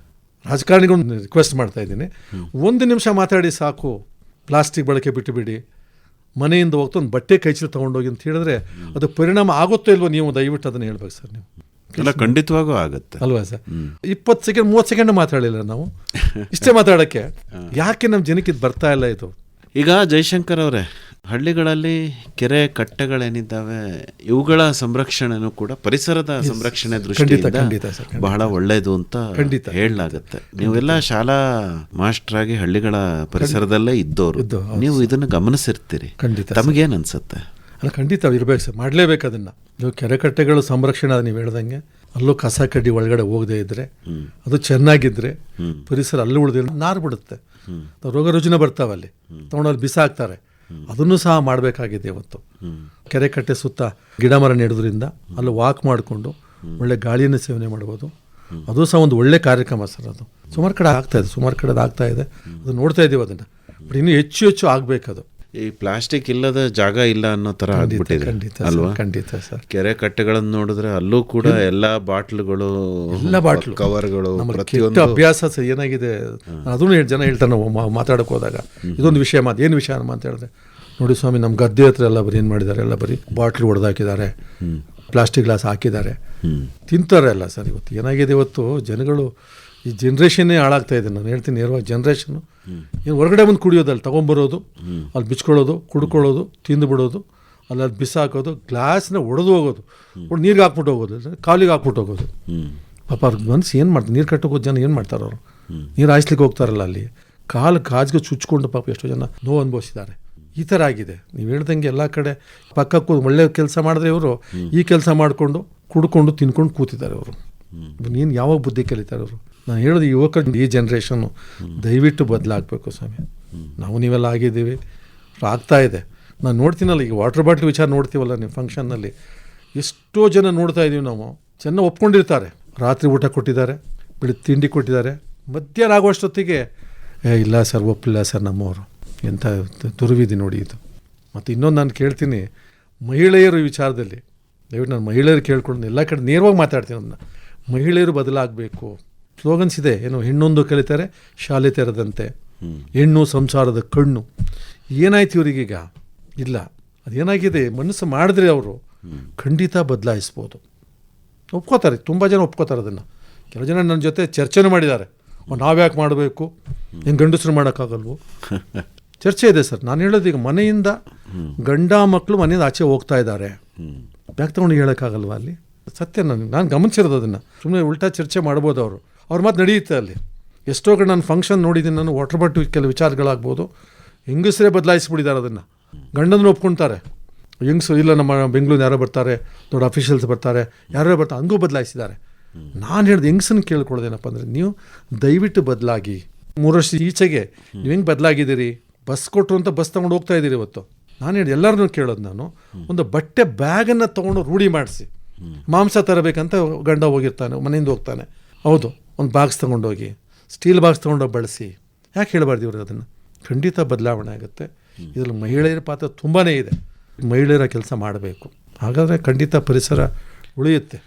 ರಾಜಕಾರಣಿಗಳನ್ನ ರಿಕ್ವೆಸ್ಟ್ ಮಾಡ್ತಾ ಇದ್ದೀನಿ, 1 ನಿಮಿಷ ಮಾತಾಡಿ ಸಾಕು, ಪ್ಲಾಸ್ಟಿಕ್ ಬಳಕೆ ಬಿಟ್ಟುಬಿಡಿ, ಮನೆಯಿಂದ ಹೋಗ್ತಾ ಒಂದು ಬಟ್ಟೆ ಕೈಚೀಲ ತೊಗೊಂಡೋಗಿ ಅಂತ ಹೇಳಿದ್ರೆ ಅದು ಪರಿಣಾಮ ಆಗುತ್ತೋ ಇಲ್ವೋ, ನೀವು ದಯವಿಟ್ಟು ಅದನ್ನು ಹೇಳ್ಬೇಕು ಸರ್. ನೀವು ಎಲ್ಲ ಖಂಡಿತವಾಗೂ ಆಗುತ್ತೆ ಅಲ್ವಾ ಸರ್? 20 ಸೆಕೆಂಡ್ 30 ಸೆಕೆಂಡ್ ಮಾತಾಡಿಲ್ಲ ನಾವು, ಇಷ್ಟೇ ಮಾತಾಡೋಕ್ಕೆ. ಯಾಕೆ ನಮ್ಮ ಜನಕ್ಕೆ ಇದು ಬರ್ತಾ ಇಲ್ಲ ಇದು? ಈಗ ಜಯಶಂಕರ್ ಅವರೇ, ಹಳ್ಳಿಗಳಲ್ಲಿ ಕೆರೆ ಕಟ್ಟೆಗಳೇನಿದ್ದಾವೆ, ಇವುಗಳ ಸಂರಕ್ಷಣೆನೂ ಕೂಡ ಪರಿಸರದ ಸಂರಕ್ಷಣೆ ದೃಷ್ಟಿಯಿಂದ ಬಹಳ ಒಳ್ಳೆಯದು ಅಂತ ಹೇಳಲಾಗುತ್ತೆ. ನೀವೆಲ್ಲ ಶಾಲಾ ಮಾಸ್ಟರ್ ಆಗಿ ಹಳ್ಳಿಗಳ ಪರಿಸರದಲ್ಲೇ ಇದ್ದವರು, ನೀವು ಇದನ್ನು ಗಮನಿಸಿರ್ತೀರಿ. ತಮಗೇನು ಅನ್ಸುತ್ತೆ? ಅಲ್ಲ, ಖಂಡಿತ ಇರ್ಬೇಕು ಸರ್, ಮಾಡಲೇಬೇಕು ಅದನ್ನು. ನೀವು ಕೆರೆ ಕಟ್ಟೆಗಳು ಸಂರಕ್ಷಣೆ ನೀವು ಹೇಳ್ದಂಗೆ, ಅಲ್ಲೂ ಕಸ ಕಡ್ಡಿ ಒಳಗಡೆ ಹೋಗದೆ ಇದ್ರೆ, ಅದು ಚೆನ್ನಾಗಿದ್ರೆ ಪರಿಸರ ಅಲ್ಲೂ ಉಳಿದ್ರೆ ನಾರು ಬಿಡುತ್ತೆ. ರೋಗ ರುಜಿನ ಬರ್ತಾವೆ, ಅಲ್ಲಿ ತೊಗೊಂಡಲ್ಲಿ ಬಿಸಾಕ್ತಾರೆ. ಅದನ್ನು ಸಹ ಮಾಡಬೇಕಾಗಿದೆ ಇವತ್ತು. ಕೆರೆ ಕಟ್ಟೆ ಸುತ್ತ ಗಿಡ ಮರ ನೆಡೋದ್ರಿಂದ ಅಲ್ಲಿ ವಾಕ್ ಮಾಡಿಕೊಂಡು ಒಳ್ಳೆ ಗಾಳಿಯನ್ನು ಸೇವನೆ ಮಾಡ್ಬೋದು. ಅದು ಸಹ ಒಂದು ಒಳ್ಳೆ ಕಾರ್ಯಕ್ರಮ ಸರ್. ಅದು ಸುಮಾರು ಕಡೆ ಆಗ್ತಾ ಇದೆ, ಅದು ನೋಡ್ತಾ ಇದ್ದೀವಿ ಅದನ್ನು. ಬಟ್ ಇನ್ನೂ ಹೆಚ್ಚು ಆಗಬೇಕದು. ಈ ಪ್ಲಾಸ್ಟಿಕ್ ಇಲ್ಲದ ಜಾಗ ಇಲ್ಲ ಅನ್ನೋ ಥರ ಆಗ್ಬಿಟ್ಟಿದೆ ಖಂಡಿತ ಅಲ್ವಾ? ಖಂಡಿತ ಸರ್. ಕೆರೆ ಕಟ್ಟೆಗಳನ್ನು ನೋಡಿದ್ರೆ ಅಲ್ಲೂ ಕೂಡ ಎಲ್ಲ ಬಾಟ್ಲುಗಳು, ಎಲ್ಲ ಬಾಟ್ಲು ಕವರ್ಗಳು, ಕೆಟ್ಟ ಪ್ರತಿಯೊಂದು ಅಭ್ಯಾಸ ಏನಾಗಿದೆ. ಅದನ್ನು ಜನ ಹೇಳ್ತಾರೆ ನಾವು ಮಾತಾಡೋಕೆ ಹೋದಾಗ, ಇದೊಂದು ವಿಷಯ ಏನು ವಿಷಯ ಅಂತ ಹೇಳಿದೆ, ನೋಡಿ ಸ್ವಾಮಿ ನಮ್ಮ ಗದ್ದೆ ಹತ್ರ ಎಲ್ಲ ಬರೀ ಏನು ಮಾಡಿದ್ದಾರೆ, ಎಲ್ಲ ಬರೀ ಬಾಟ್ಲು ಹೊಡೆದಾಕಿದ್ದಾರೆ, ಪ್ಲಾಸ್ಟಿಕ್ ಗ್ಲಾಸ್ ಹಾಕಿದ್ದಾರೆ, ತಿಂತಾರೆ ಎಲ್ಲ ಸರ್. ಇವತ್ತು ಏನಾಗಿದೆ, ಇವತ್ತು ಜನಗಳು ಈ ಜನ್ರೇಷನ್ನೇ ಹಾಳಾಗ್ತಾ ಇದೆ. ನಾನು ಹೇಳ್ತೀನಿ ನೇರವಾಗಿ, ಜನ್ರೇಷನ್ನು ಏನು ಹೊರಗಡೆ ಬಂದು ಕುಡಿಯೋದಲ್ಲಿ ತೊಗೊಂಬರೋದು, ಅಲ್ಲಿ ಬಿಚ್ಕೊಳ್ಳೋದು, ಕುಡ್ಕೊಳ್ಳೋದು, ತಿಂದು ಬಿಡೋದು, ಅಲ್ಲಿ ಬಿಸಾಕೋದು, ಗ್ಲಾಸ್ನ ಒಡೆದು ಹೋಗೋದು, ನೀರಿಗೆ ಹಾಕ್ಬಿಟ್ಟು ಹೋಗೋದು, ಕಾಲಿಗೆ ಹಾಕ್ಬಿಟ್ಟು ಹೋಗೋದು. ಪಾಪ ಅವ್ರಿಗೆ ಮನಸ್ಸು ಏನು ಮಾಡ್ತಾರೆ, ನೀರು ಕಟ್ಟೋದು ಜನ ಏನು ಮಾಡ್ತಾರೆ, ಅವರು ನೀರು ಹಾಯಿಸ್ಲಿಕ್ಕೆ ಹೋಗ್ತಾರಲ್ಲ, ಅಲ್ಲಿ ಕಾಜಿಗೆ ಚುಚ್ಕೊಂಡು ಪಾಪ ಎಷ್ಟೋ ಜನ ನೋವು ಅನುಭವಿಸಿದ್ದಾರೆ. ಈ ಥರ ಆಗಿದೆ. ನೀವು ಹೇಳ್ದಂಗೆ ಎಲ್ಲ ಕಡೆ ಪಕ್ಕಕ್ಕೂ ಒಳ್ಳೆ ಕೆಲಸ ಮಾಡಿದ್ರೆ ಇವರು ಈ ಕೆಲಸ ಮಾಡಿಕೊಂಡು ಕುಡ್ಕೊಂಡು ತಿನ್ಕೊಂಡು ಕೂತಿದ್ದಾರೆ. ಅವರು ನೀನು ಯಾವಾಗ ಬುದ್ಧಿ ಕಲಿತಾರೆ ಅವರು? ನಾನು ಹೇಳೋದು ಯುವಕರು, ಈ ಜನ್ರೇಷನ್ನು ದಯವಿಟ್ಟು ಬದಲಾಗಬೇಕು ಸ್ವಾಮಿ. ನಾವು ನೀವೆಲ್ಲ ಆಗಿದ್ದೀವಿ, ಆಗ್ತಾ ಇದೆ. ನಾನು ನೋಡ್ತೀನಲ್ಲ, ಈಗ ವಾಟರ್ ಬಾಟ್ಲ್ ವಿಚಾರ ನೋಡ್ತೀವಲ್ಲ ನೀವು ಫಂಕ್ಷನ್ನಲ್ಲಿ, ಎಷ್ಟೋ ಜನ ನೋಡ್ತಾ ಇದ್ದೀವಿ ನಾವು. ಚೆನ್ನಾಗಿ ಒಪ್ಕೊಂಡಿರ್ತಾರೆ, ರಾತ್ರಿ ಊಟ ಕೊಟ್ಟಿದ್ದಾರೆ, ಬೆಳಿಗ್ಗೆ ತಿಂಡಿ ಕೊಟ್ಟಿದ್ದಾರೆ, ಮಧ್ಯಾಹ್ನ ಆಗುವಷ್ಟೊತ್ತಿಗೆ ಇಲ್ಲ ಸರ್, ಒಪ್ಪಿಲ್ಲ ಸರ್ ನಮ್ಮವರು. ಎಂಥ ದುರ್ವಿಧಿ ನೋಡಿ ಇದು. ಮತ್ತು ಇನ್ನೊಂದು ನಾನು ಕೇಳ್ತೀನಿ, ಮಹಿಳೆಯರ ವಿಚಾರದಲ್ಲಿ ದಯವಿಟ್ಟು ನಾನು ಮಹಿಳೆಯರು ಕೇಳ್ಕೊಂಡು ಎಲ್ಲ ಕಡೆ ನೇರವಾಗಿ ಮಾತಾಡ್ತೀನಿ. ಅದನ್ನು ಮಹಿಳೆಯರು ಬದಲಾಗಬೇಕು. ಸ್ಲೋಗನ್ಸ್ ಇದೆ, ಏನು ಹೆಣ್ಣೊಂದು ಕಲಿತಾರೆ ಶಾಲೆ ತೆರೆದಂತೆ, ಹೆಣ್ಣು ಸಂಸಾರದ ಕಣ್ಣು. ಏನಾಯ್ತು ಇವರಿಗೀಗ? ಇಲ್ಲ, ಅದೇನಾಗಿದೆ, ಮನಸ್ಸು ಮಾಡಿದ್ರೆ ಅವರು ಖಂಡಿತ ಬದಲಾಯಿಸ್ಬೋದು. ಒಪ್ಕೋತಾರೆ, ತುಂಬ ಜನ ಒಪ್ಕೋತಾರೆ ಅದನ್ನು. ಕೆಲವು ಜನ ನನ್ನ ಜೊತೆ ಚರ್ಚೆನೂ ಮಾಡಿದ್ದಾರೆ, ನಾವ್ಯಾಕೆ ಮಾಡಬೇಕು, ಹೆಂಗೆ ಗಂಡಸರು ಮಾಡೋಕ್ಕಾಗಲ್ವೋ ಚರ್ಚೆ ಇದೆ ಸರ್. ನಾನು ಹೇಳೋದು, ಈಗ ಮನೆಯಿಂದ ಗಂಡ ಮಕ್ಕಳು ಮನೆಯಿಂದ ಆಚೆ ಹೋಗ್ತಾ ಇದ್ದಾರೆ, ಬ್ಯಾಗ್ ತೊಗೊಂಡು ಹೇಳೋಕ್ಕಾಗಲ್ವ? ಅಲ್ಲಿ ಸತ್ಯ ನಾನು ಗಮನಿಸಿರೋದು. ಅದನ್ನು ಸುಮ್ಮನೆ ಉಲ್ಟಾ ಚರ್ಚೆ ಮಾಡ್ಬೋದು ಅವರು, ಅವ್ರ ಮಾತು ನಡೆಯುತ್ತೆ ಅಲ್ಲಿ. ಎಷ್ಟೋ ಕಡೆ ನಾನು ಫಂಕ್ಷನ್ ನೋಡಿದ್ದೀನಿ, ನಾನು ವಾಟರ್ ಬಾಟ್ಲ್ ಕೆಲವು ವಿಚಾರಗಳಾಗ್ಬೋದು, ಹೆಂಗಸರೇ ಬದಲಾಯಿಸ್ಬಿಟ್ಟಿದ್ದಾರೆ ಅದನ್ನು. ಗಂಡಂದ್ರೆ ಒಪ್ಕೊಳ್ತಾರೆ, ಹೆಂಗಸರು ಇಲ್ಲ ನಮ್ಮ ಬೆಂಗಳೂರು ಯಾರೋ ಬರ್ತಾರೆ, ದೊಡ್ಡ ಅಫಿಷಿಯಲ್ಸ್ ಬರ್ತಾರೆ, ಯಾರೋ ಬರ್ತಾರೆ, ಹಂಗೂ ಬದಲಾಯಿಸಿದ್ದಾರೆ. ನಾನು ಹೇಳಿದೆ ಹೆಂಗಸನ್ನು ಕೇಳ್ಕೊಳ್ಳೋದೇನಪ್ಪ ಅಂದರೆ, ನೀವು ದಯವಿಟ್ಟು ಬದಲಾಗಿ. 3 ವರ್ಷ ಈಚೆಗೆ ನೀವು ಹೆಂಗೆ ಬದಲಾಗಿದ್ದೀರಿ, ಬಸ್ ಕೊಟ್ಟರು ಅಂತ ಬಸ್ ತೊಗೊಂಡು ಹೋಗ್ತಾ ಇದ್ದೀರಿ. ಇವತ್ತು ನಾನು ಹೇಳಿದೆ ಎಲ್ಲರನ್ನೂ ಕೇಳೋದು, ನಾನು ಒಂದು ಬಟ್ಟೆ ಬ್ಯಾಗನ್ನು ತೊಗೊಂಡು ರೂಢಿ ಮಾಡಿಸಿ. ಮಾಂಸ ತರಬೇಕಂತ ಗಂಡ ಹೋಗಿರ್ತಾನೆ, ಮನೆಯಿಂದ ಹೋಗ್ತಾನೆ, ಹೌದು, ಒಂದು ಬಾಕ್ಸ್ ತೊಗೊಂಡೋಗಿ, ಸ್ಟೀಲ್ ಬಾಕ್ಸ್ ತೊಗೊಂಡೋಗಿ ಬಳಸಿ. ಯಾಕೆ ಹೇಳಬಾರ್ದು ಇವ್ರಿಗೆ? ಅದನ್ನು ಖಂಡಿತ ಬದಲಾವಣೆ ಆಗುತ್ತೆ. ಇದರಲ್ಲಿ ಮಹಿಳೆಯರ ಪಾತ್ರ ತುಂಬಾ ಇದೆ. ಮಹಿಳೆಯರ ಕೆಲಸ ಮಾಡಬೇಕು, ಹಾಗಾದರೆ ಖಂಡಿತ ಪರಿಸರ ಉಳಿಯುತ್ತೆ.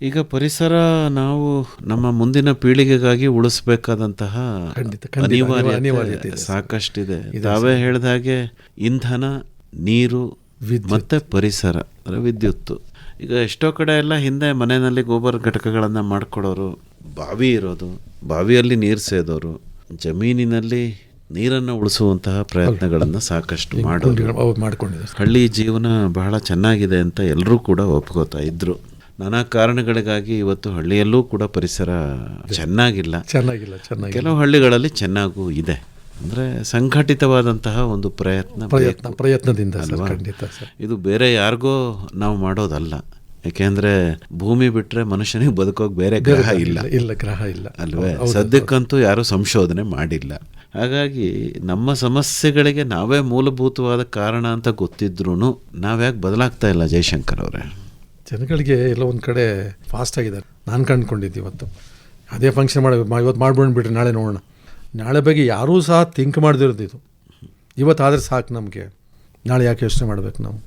ಈಗ ಪರಿಸರ ನಾವು ನಮ್ಮ ಮುಂದಿನ ಪೀಳಿಗೆಗಾಗಿ ಉಳಿಸ್ಬೇಕಾದಂತಹ ಅನಿವಾರ್ಯತೆ ಸಾಕಷ್ಟಿದೆ. ತಾವೇ ಹೇಳಿದ ಹಾಗೆ ಇಂಧನ, ನೀರು ಮತ್ತು ಪರಿಸರ ಅಂದರೆ ವಿದ್ಯುತ್ತು. ಈಗ ಎಷ್ಟೋ ಕಡೆ ಎಲ್ಲ ಹಿಂದೆ ಮನೆಯಲ್ಲಿ ಗೋಬರ್ ಘಟಕಗಳನ್ನು ಮಾಡಿಕೊಡೋರು, ಬಾವಿ ಇರೋದು, ಬಾವಿಯಲ್ಲಿ ನೀರು ಸೇದೋರು, ಜಮೀನಿನಲ್ಲಿ ನೀರನ್ನು ಉಳಿಸುವಂತಹ ಪ್ರಯತ್ನಗಳನ್ನು ಸಾಕಷ್ಟು ಮಾಡಿಕೊಂಡಿದ್ದಾರೆ. ಹಳ್ಳಿ ಜೀವನ ಬಹಳ ಚೆನ್ನಾಗಿದೆ ಅಂತ ಎಲ್ಲರೂ ಕೂಡ ಒಪ್ಕೋತಾ ಇದ್ರು. ನಾನಾ ಕಾರಣಗಳಿಗಾಗಿ ಇವತ್ತು ಹಳ್ಳಿಯಲ್ಲೂ ಕೂಡ ಪರಿಸರ ಚೆನ್ನಾಗಿಲ್ಲ. ಕೆಲವು ಹಳ್ಳಿಗಳಲ್ಲಿ ಚೆನ್ನಾಗೂ ಇದೆ. ಅಂದರೆ ಸಂಘಟಿತವಾದಂತಹ ಒಂದು ಪ್ರಯತ್ನದಿಂದ ಇದು ಬೇರೆ ಯಾರಿಗೋ ನಾವು ಮಾಡೋದಲ್ಲ. ಯಾಕೆಂದರೆ ಭೂಮಿ ಬಿಟ್ಟರೆ ಮನುಷ್ಯನಿಗೆ ಬದುಕೋಕೆ ಬೇರೆ ಗ್ರಹ ಇಲ್ಲ ಅಲ್ವೇ? ಸದ್ಯಕ್ಕಂತೂ ಯಾರೂ ಸಂಶೋಧನೆ ಮಾಡಿಲ್ಲ. ಹಾಗಾಗಿ ನಮ್ಮ ಸಮಸ್ಯೆಗಳಿಗೆ ನಾವೇ ಮೂಲಭೂತವಾದ ಕಾರಣ ಅಂತ ಗೊತ್ತಿದ್ರೂ ನಾವ್ಯಾಕೆ ಬದಲಾಗ್ತಾ ಇಲ್ಲ ಜಯಶಂಕರ್ ಅವರೇ? ಜನಗಳಿಗೆ ಎಲ್ಲ ಒಂದು ಕಡೆ ಫಾಸ್ಟ್ ಆಗಿದ್ದಾರೆ. ನಾನು ಕಂಡುಕೊಂಡಿದ್ದೆ ಇವತ್ತು ಅದೇ ಫಂಕ್ಷನ್ ಇವತ್ತು ಮಾಡ್ಬಿಟ್ಬಿಟ್ರೆ ನಾಳೆ ನೋಡೋಣ. ನಾಳೆ ಬಗ್ಗೆ ಯಾರೂ ಸಹ ಥಿಂಕ್ ಮಾಡದಿರೋದು ಇದು. ಇವತ್ತಾದರೆ ಸಾಕು ನಮಗೆ, ನಾಳೆ ಯಾಕೆ ಯೋಚನೆ ಮಾಡಬೇಕು? ನಾವು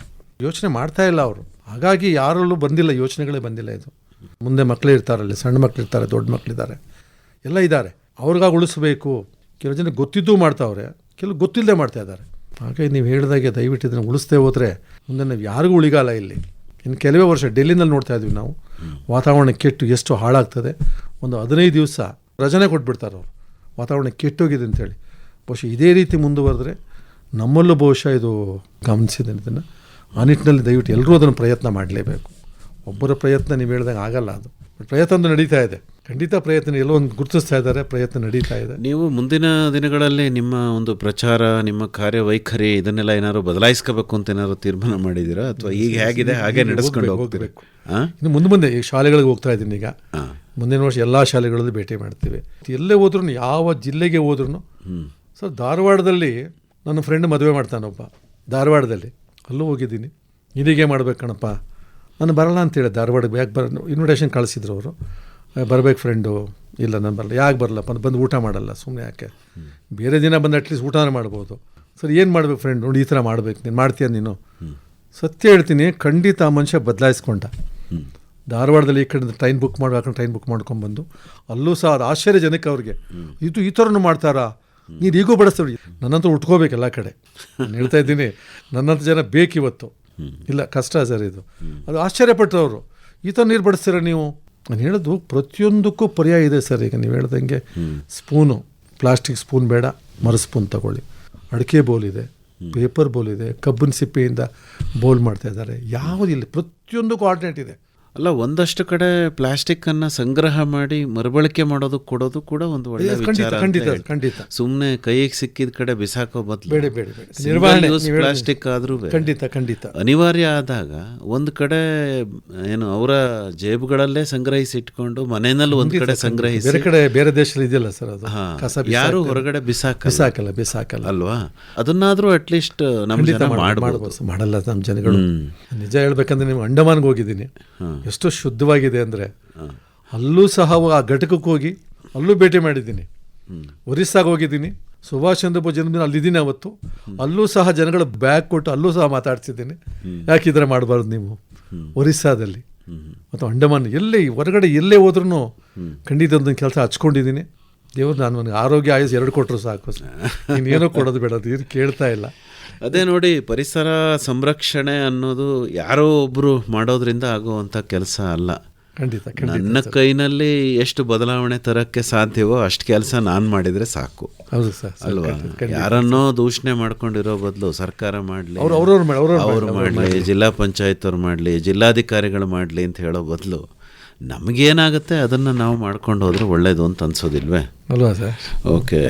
ಯೋಚನೆ ಮಾಡ್ತಾ ಇಲ್ಲ ಅವರು. ಹಾಗಾಗಿ ಯಾರಲ್ಲೂ ಬಂದಿಲ್ಲ, ಯೋಚನೆಗಳೇ ಬಂದಿಲ್ಲ. ಇದು ಮುಂದೆ ಮಕ್ಕಳೇ ಇರ್ತಾರಲ್ಲಿ, ಸಣ್ಣ ಮಕ್ಕಳು ಇರ್ತಾರೆ, ದೊಡ್ಡ ಮಕ್ಕಳಿದ್ದಾರೆ, ಎಲ್ಲ ಇದ್ದಾರೆ. ಅವ್ರಿಗಾಗಿ ಉಳಿಸ್ಬೇಕು. ಕೆಲವು ಜನ ಗೊತ್ತಿದ್ದೂ ಮಾಡ್ತಾವ್ರೆ, ಕೆಲವು ಗೊತ್ತಿಲ್ಲದೆ ಮಾಡ್ತಾ ಇದ್ದಾರೆ. ಹಾಗಾಗಿ ನೀವು ಹೇಳಿದಾಗೆ ದಯವಿಟ್ಟು ಇದನ್ನು ಉಳಿಸ್ತೇ ಹೋದರೆ ಮುಂದೆ ನಾವು ಯಾರಿಗೂ ಉಳಿಗಾಲ ಇಲ್ಲಿ. ಇನ್ನು ಕೆಲವೇ ವರ್ಷ ಡೆಲ್ಲಿನಲ್ಲಿ ನೋಡ್ತಾ ಇದ್ವಿ ನಾವು, ವಾತಾವರಣ ಕೆಟ್ಟು ಎಷ್ಟು ಹಾಳಾಗ್ತದೆ. ಒಂದು 15 ದಿವಸ ರಜನೆ ಕೊಟ್ಬಿಡ್ತಾರೆ ಅವರು, ವಾತಾವರಣ ಕೆಟ್ಟೋಗಿದೆ ಅಂತೇಳಿ. ಬಹುಶಃ ಇದೇ ರೀತಿ ಮುಂದುವರೆದ್ರೆ ನಮ್ಮಲ್ಲೂ ಬಹುಶಃ ಇದು ಗಮನಿಸಿದೆ. ಇದನ್ನು ಆ ನಿಟ್ಟಿನಲ್ಲಿ ದಯವಿಟ್ಟು ಎಲ್ಲರೂ ಅದನ್ನು ಪ್ರಯತ್ನ ಮಾಡಲೇಬೇಕು. ಒಬ್ಬರ ಪ್ರಯತ್ನ ನೀವು ಹೇಳಿದಾಗ ಆಗಲ್ಲ. ಅದು ಪ್ರಯತ್ನ ನಡೀತಾ ಇದೆ, ಖಂಡಿತ ಪ್ರಯತ್ನ ಎಲ್ಲೋ ಒಂದು ಗುರುತಿಸ್ತಾ ಇದ್ದಾರೆ, ಪ್ರಯತ್ನ ನಡೀತಾ ಇದೆ. ನೀವು ಮುಂದಿನ ದಿನಗಳಲ್ಲಿ ನಿಮ್ಮ ಒಂದು ಪ್ರಚಾರ, ನಿಮ್ಮ ಕಾರ್ಯವೈಖರಿ ಇದನ್ನೆಲ್ಲ ಏನಾದ್ರು ಬದಲಾಯಿಸ್ಕೋಬೇಕು ಅಂತ ಏನಾದ್ರು ತೀರ್ಮಾನ ಮಾಡಿದ್ದೀರಾ, ಅಥವಾ ಈಗ ಹೇಗಿದೆ ಹಾಗೆ ನಡೆಸ್ಕೊಂಡು ಹೋಗಬೇಕು? ಇನ್ನು ಮುಂದೆ ಈಗ ಶಾಲೆಗಳಿಗೆ ಹೋಗ್ತಾ ಇದ್ದೀನಿ. ಈಗ ಮುಂದಿನ ವರ್ಷ ಎಲ್ಲ ಶಾಲೆಗಳಲ್ಲಿ ಭೇಟಿ ಮಾಡ್ತೀವಿ. ಎಲ್ಲೇ ಹೋದ್ರೂ, ಯಾವ ಜಿಲ್ಲೆಗೆ ಹೋದ್ರೂ. ಸರ್, ಧಾರವಾಡದಲ್ಲಿ ನನ್ನ ಫ್ರೆಂಡ್ ಮದುವೆ ಮಾಡ್ತಾನೊಬ್ಬ, ಧಾರವಾಡದಲ್ಲಿ. ಅಲ್ಲೂ ಹೋಗಿದ್ದೀನಿ. ಇದೀಗೆ ಮಾಡ್ಬೇಕು ಕಣಪ್ಪ, ನಾನು ಬರಲ್ಲ ಅಂತೇಳಿ ಧಾರವಾಡಕ್ಕೆ ಯಾಕೆ ಇನ್ವಿಟೇಷನ್ ಕಳಿಸಿದ್ರು ಅವರು. ಬರಬೇಕು ಫ್ರೆಂಡು. ಇಲ್ಲ ನಾನು ಬರಲ್ಲ. ಯಾಕೆ ಬರಲ್ಲಪ್ಪ? ಬಂದು ಊಟ ಮಾಡಲ್ಲ, ಸುಮ್ಮನೆ ಯಾಕೆ? ಬೇರೆ ದಿನ ಬಂದು ಅಟ್ಲೀಸ್ಟ್ ಊಟನೇ ಮಾಡ್ಬೋದು. ಸರ್ ಏನು ಮಾಡಬೇಕು ಫ್ರೆಂಡ್, ನೋಡಿ ಈ ಥರ ಮಾಡಬೇಕು, ನೀನು ಮಾಡ್ತೀಯ ನೀನು. ಸತ್ಯ ಹೇಳ್ತೀನಿ, ಖಂಡಿತ ಆ ಮನುಷ್ಯ ಬದಲಾಯಿಸ್ಕೊಂಡ. ಧಾರವಾಡದಲ್ಲಿ ಈ ಕಡೆ ಟ್ರೈನ್ ಬುಕ್ ಹಾಕೊಂಡು ಟ್ರೈನ್ ಬುಕ್ ಮಾಡ್ಕೊಂಡ್ಬಂದು ಅಲ್ಲೂ ಸಹ ಅದು ಆಶ್ಚರ್ಯ ಜನಕ್ಕೆ ಅವ್ರಿಗೆ, ಇದು ಈ ಥರನೂ ಮಾಡ್ತಾರಾ, ನೀನು ಈಗೂ ಬಡಿಸ್ತೀವಿ. ನನ್ನಂತೂ ಉಟ್ಕೋಬೇಕು ಎಲ್ಲ ಕಡೆ. ನಾನು ಹೇಳ್ತಾ ಇದ್ದೀನಿ, ನನ್ನಂಥ ಜನ ಬೇಕಿವತ್ತು. ಇಲ್ಲ ಕಷ್ಟ ಸರ್ ಇದು. ಅದು ಆಶ್ಚರ್ಯಪಟ್ಟರು ಅವರು, ಈ ಥರ ನೀರು ಬಡಿಸ್ತೀರ ನೀವು. ನಾನು ಹೇಳೋದು ಪ್ರತಿಯೊಂದಕ್ಕೂ ಪರ್ಯಾಯ ಇದೆ ಸರ್. ಈಗ ನೀವು ಹೇಳ್ದಂಗೆ ಸ್ಪೂನು, ಪ್ಲಾಸ್ಟಿಕ್ ಸ್ಪೂನ್ ಬೇಡ, ಮರ ಸ್ಪೂನ್ ತಗೊಳ್ಳಿ. ಅಡಿಕೆ ಬೋಲ್ ಇದೆ, ಪೇಪರ್ ಬೋಲ್ ಇದೆ, ಕಬ್ಬಿನ ಸಿಪ್ಪೆಯಿಂದ ಬೋಲ್ ಮಾಡ್ತಾ ಇದ್ದಾರೆ. ಯಾವುದಿಲ್ಲ, ಪ್ರತಿಯೊಂದಕ್ಕೂ ಆಲ್ಟರ್ನೇಟ್ ಇದೆ. ಅಲ್ಲ, ಒಂದಷ್ಟು ಕಡೆ ಪ್ಲಾಸ್ಟಿಕ್ ಅನ್ನ ಸಂಗ್ರಹ ಮಾಡಿ ಮರುಬಳಕೆ ಮಾಡೋದು ಕೊಡೋದು ಕೂಡ ಒಂದು ಒಳ್ಳೆ ವಿಚಾರ. ಖಂಡಿತ ಸುಮ್ಮನೆ ಕೈಗೆ ಸಿಕ್ಕಿದ ಕಡೆ ಬಿಸಾಕೋ ಬದಲು ಬೇಡ ಬೇಡ ಬೇಡ, ನಿರ್ವಹಣೆ ಪ್ಲಾಸ್ಟಿಕ್ ಆದ್ರೂ ಖಂಡಿತ ಅನಿವಾರ್ಯ ಆದಾಗ ಒಂದು ಕಡೆ ಏನು ಅವರ ಜೇಬುಗಳಲ್ಲೇ ಸಂಗ್ರಹಿಸಿ ಇಟ್ಕೊಂಡು ಮನೆಯಲ್ಲಿ ಒಂದ್ ಕಡೆ ಸಂಗ್ರಹಿಸಿ, ಬೇರೆ ಕಡೆ ಬೇರೆ ದೇಶದಲ್ಲಿ ಇದೆಯಲ್ಲ ಸರ್ ಅದು, ಕಸ ಯಾರು ಹೊರಗಡೆ ಬಿಸಾಕಲ್ಲ ಅಲ್ವಾ? ಅದನ್ನಾದ್ರೂ ಅಟ್ಲೀಸ್ಟ್ ನಮ್ಮ ಜನ ಮಾಡಲ್ಲ ನಮ್ಮ ಜನಗಳು. ನಿಜ ಹೇಳ್ಬೇಕಂದ್ರೆ ನೀವು ಅಂಡಮಾನ್ಗೆ ಹೋಗಿದ್ದೀನಿ, ಎಷ್ಟು ಶುದ್ಧವಾಗಿದೆ ಅಂದರೆ. ಅಲ್ಲೂ ಸಹ ಆ ಘಟಕಕ್ಕೆ ಹೋಗಿ ಅಲ್ಲೂ ಭೇಟಿ ಮಾಡಿದ್ದೀನಿ. ಒರಿಸ್ಸಾಗೆ ಹೋಗಿದ್ದೀನಿ, ಸುಭಾಷ್ ಚಂದ್ರ ಬೋಸ್ ಜನ್ಮದಿನ ಅಲ್ಲಿದ್ದೀನಿ ಅವತ್ತು. ಅಲ್ಲೂ ಸಹ ಜನಗಳ ಬ್ಯಾಗ್ ಕೊಟ್ಟು ಅಲ್ಲೂ ಸಹ ಮಾತಾಡ್ತಿದ್ದೀನಿ, ಯಾಕಿದ್ರೆ ಮಾಡಬಾರ್ದು ನೀವು. ಒರಿಸ್ಸಾದಲ್ಲಿ ಮತ್ತು ಅಂಡಮಾನ್ ಎಲ್ಲೇ ಹೊರಗಡೆ ಎಲ್ಲೇ ಹೋದ್ರೂ ಖಂಡಿತ ಒಂದೊಂದು ಕೆಲಸ ಹಚ್ಕೊಂಡಿದ್ದೀನಿ. ದೇವ್ರು ನಾನು ನನಗೆ ಆರೋಗ್ಯ ಆಯಸ್ಸು 2 ಕೊಟ್ಟರು ಸಾಕು, ಇನ್ನೇನೋ ಕೊಡೋದು ಬೇಡ, ಇದು ಕೇಳ್ತಾ ಇಲ್ಲ. ಅದೇ ನೋಡಿ, ಪರಿಸರ ಸಂರಕ್ಷಣೆ ಅನ್ನೋದು ಯಾರೋ ಒಬ್ಬರು ಮಾಡೋದ್ರಿಂದ ಆಗುವಂಥ ಕೆಲಸ ಅಲ್ಲ. ಖಂಡಿತ ನನ್ನ ಕೈನಲ್ಲಿ ಎಷ್ಟು ಬದಲಾವಣೆ ತರಕ್ಕೆ ಸಾಧ್ಯವೋ ಅಷ್ಟು ಕೆಲಸ ನಾನು ಮಾಡಿದರೆ ಸಾಕು. ಹೌದು ಸರ್, ಅಲ್ವಾ? ಯಾರನ್ನೋ ದೂಷಣೆ ಮಾಡ್ಕೊಂಡಿರೋ ಬದಲು ಸರ್ಕಾರ ಮಾಡಲಿ, ಅವ್ರು ಮಾಡಲಿ, ಜಿಲ್ಲಾ ಪಂಚಾಯತ್ ಅವ್ರು ಮಾಡಲಿ, ಜಿಲ್ಲಾಧಿಕಾರಿಗಳು ಮಾಡಲಿ ಅಂತ ಹೇಳೋ ಬದಲು ನಮಗೇನಾಗುತ್ತೆ ಅದನ್ನು ನಾವು ಮಾಡ್ಕೊಂಡು ಹೋದರೆ ಒಳ್ಳೆಯದು ಅಂತ ಅನ್ಸೋದಿಲ್ವೇ? ಅಲ್ವಾ ಸರ್? ಓಕೆ,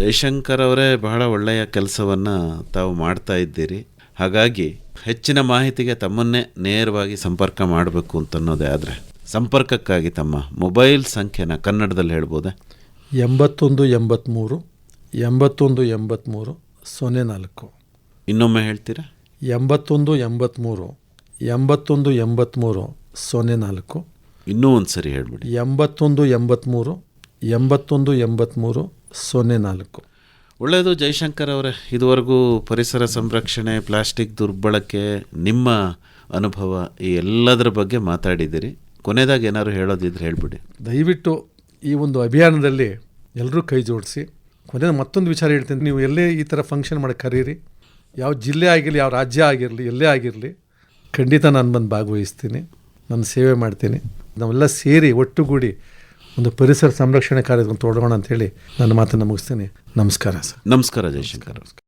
ಜಯಶಂಕರ್ ಅವರೇ, ಬಹಳ ಒಳ್ಳೆಯ ಕೆಲಸವನ್ನು ತಾವು ಮಾಡ್ತಾ ಇದ್ದೀರಿ. ಹಾಗಾಗಿ ಹೆಚ್ಚಿನ ಮಾಹಿತಿಗೆ ತಮ್ಮನ್ನೇ ನೇರವಾಗಿ ಸಂಪರ್ಕ ಮಾಡಬೇಕು ಅಂತನ್ನೋದೇ ಆದರೆ ಸಂಪರ್ಕಕ್ಕಾಗಿ ತಮ್ಮ ಮೊಬೈಲ್ ಸಂಖ್ಯೆನ ಕನ್ನಡದಲ್ಲಿ ಹೇಳ್ಬೋದೆ? 81 83 81 83 04. ಇನ್ನೊಮ್ಮೆ ಹೇಳ್ತೀರಾ? 81 83 81 83 04. ಇನ್ನೂ ಒಂದು ಸರಿ ಹೇಳ್ಬಿಡಿ. 81 83 81 83 04. ಒಳ್ಳೆಯದು ಜಯಶಂಕರ್ ಅವರೇ, ಇದುವರೆಗೂ ಪರಿಸರ ಸಂರಕ್ಷಣೆ, ಪ್ಲಾಸ್ಟಿಕ್ ದುರ್ಬಳಕೆ, ನಿಮ್ಮ ಅನುಭವ, ಈ ಎಲ್ಲದರ ಬಗ್ಗೆ ಮಾತಾಡಿದ್ದೀರಿ. ಕೊನೆಯದಾಗಿ ಏನಾದ್ರು ಹೇಳೋದಿದ್ರೆ ಹೇಳ್ಬಿಡಿ. ದಯವಿಟ್ಟು ಈ ಒಂದು ಅಭಿಯಾನದಲ್ಲಿ ಎಲ್ಲರೂ ಕೈ ಜೋಡಿಸಿ. ಕೊನೆಯ ಮತ್ತೊಂದು ವಿಚಾರ ಹೇಳ್ತೀನಿ, ನೀವು ಎಲ್ಲೇ ಈ ಥರ ಫಂಕ್ಷನ್ ಮಾಡಿ ಕರೀರಿ, ಯಾವ ಜಿಲ್ಲೆ ಆಗಿರಲಿ, ಯಾವ ರಾಜ್ಯ ಆಗಿರಲಿ, ಎಲ್ಲೇ ಆಗಿರಲಿ, ಖಂಡಿತ ನಾನು ಬಂದು ಭಾಗವಹಿಸ್ತೀನಿ, ನಾನು ಸೇವೆ ಮಾಡ್ತೀನಿ. ನಾವೆಲ್ಲ ಸೇರಿ ಒಟ್ಟುಗೂಡಿ ಒಂದು ಪರಿಸರ ಸಂರಕ್ಷಣೆ ಕಾರ್ಯಕ್ರಮ ತೊಡಗೋಣ ಅಂಥೇಳಿ ನನ್ನ ಮಾತನ್ನು ಮುಗಿಸ್ತೀನಿ. ನಮಸ್ಕಾರ ಸರ್. ನಮಸ್ಕಾರ ಜಯಶಂಕರ್.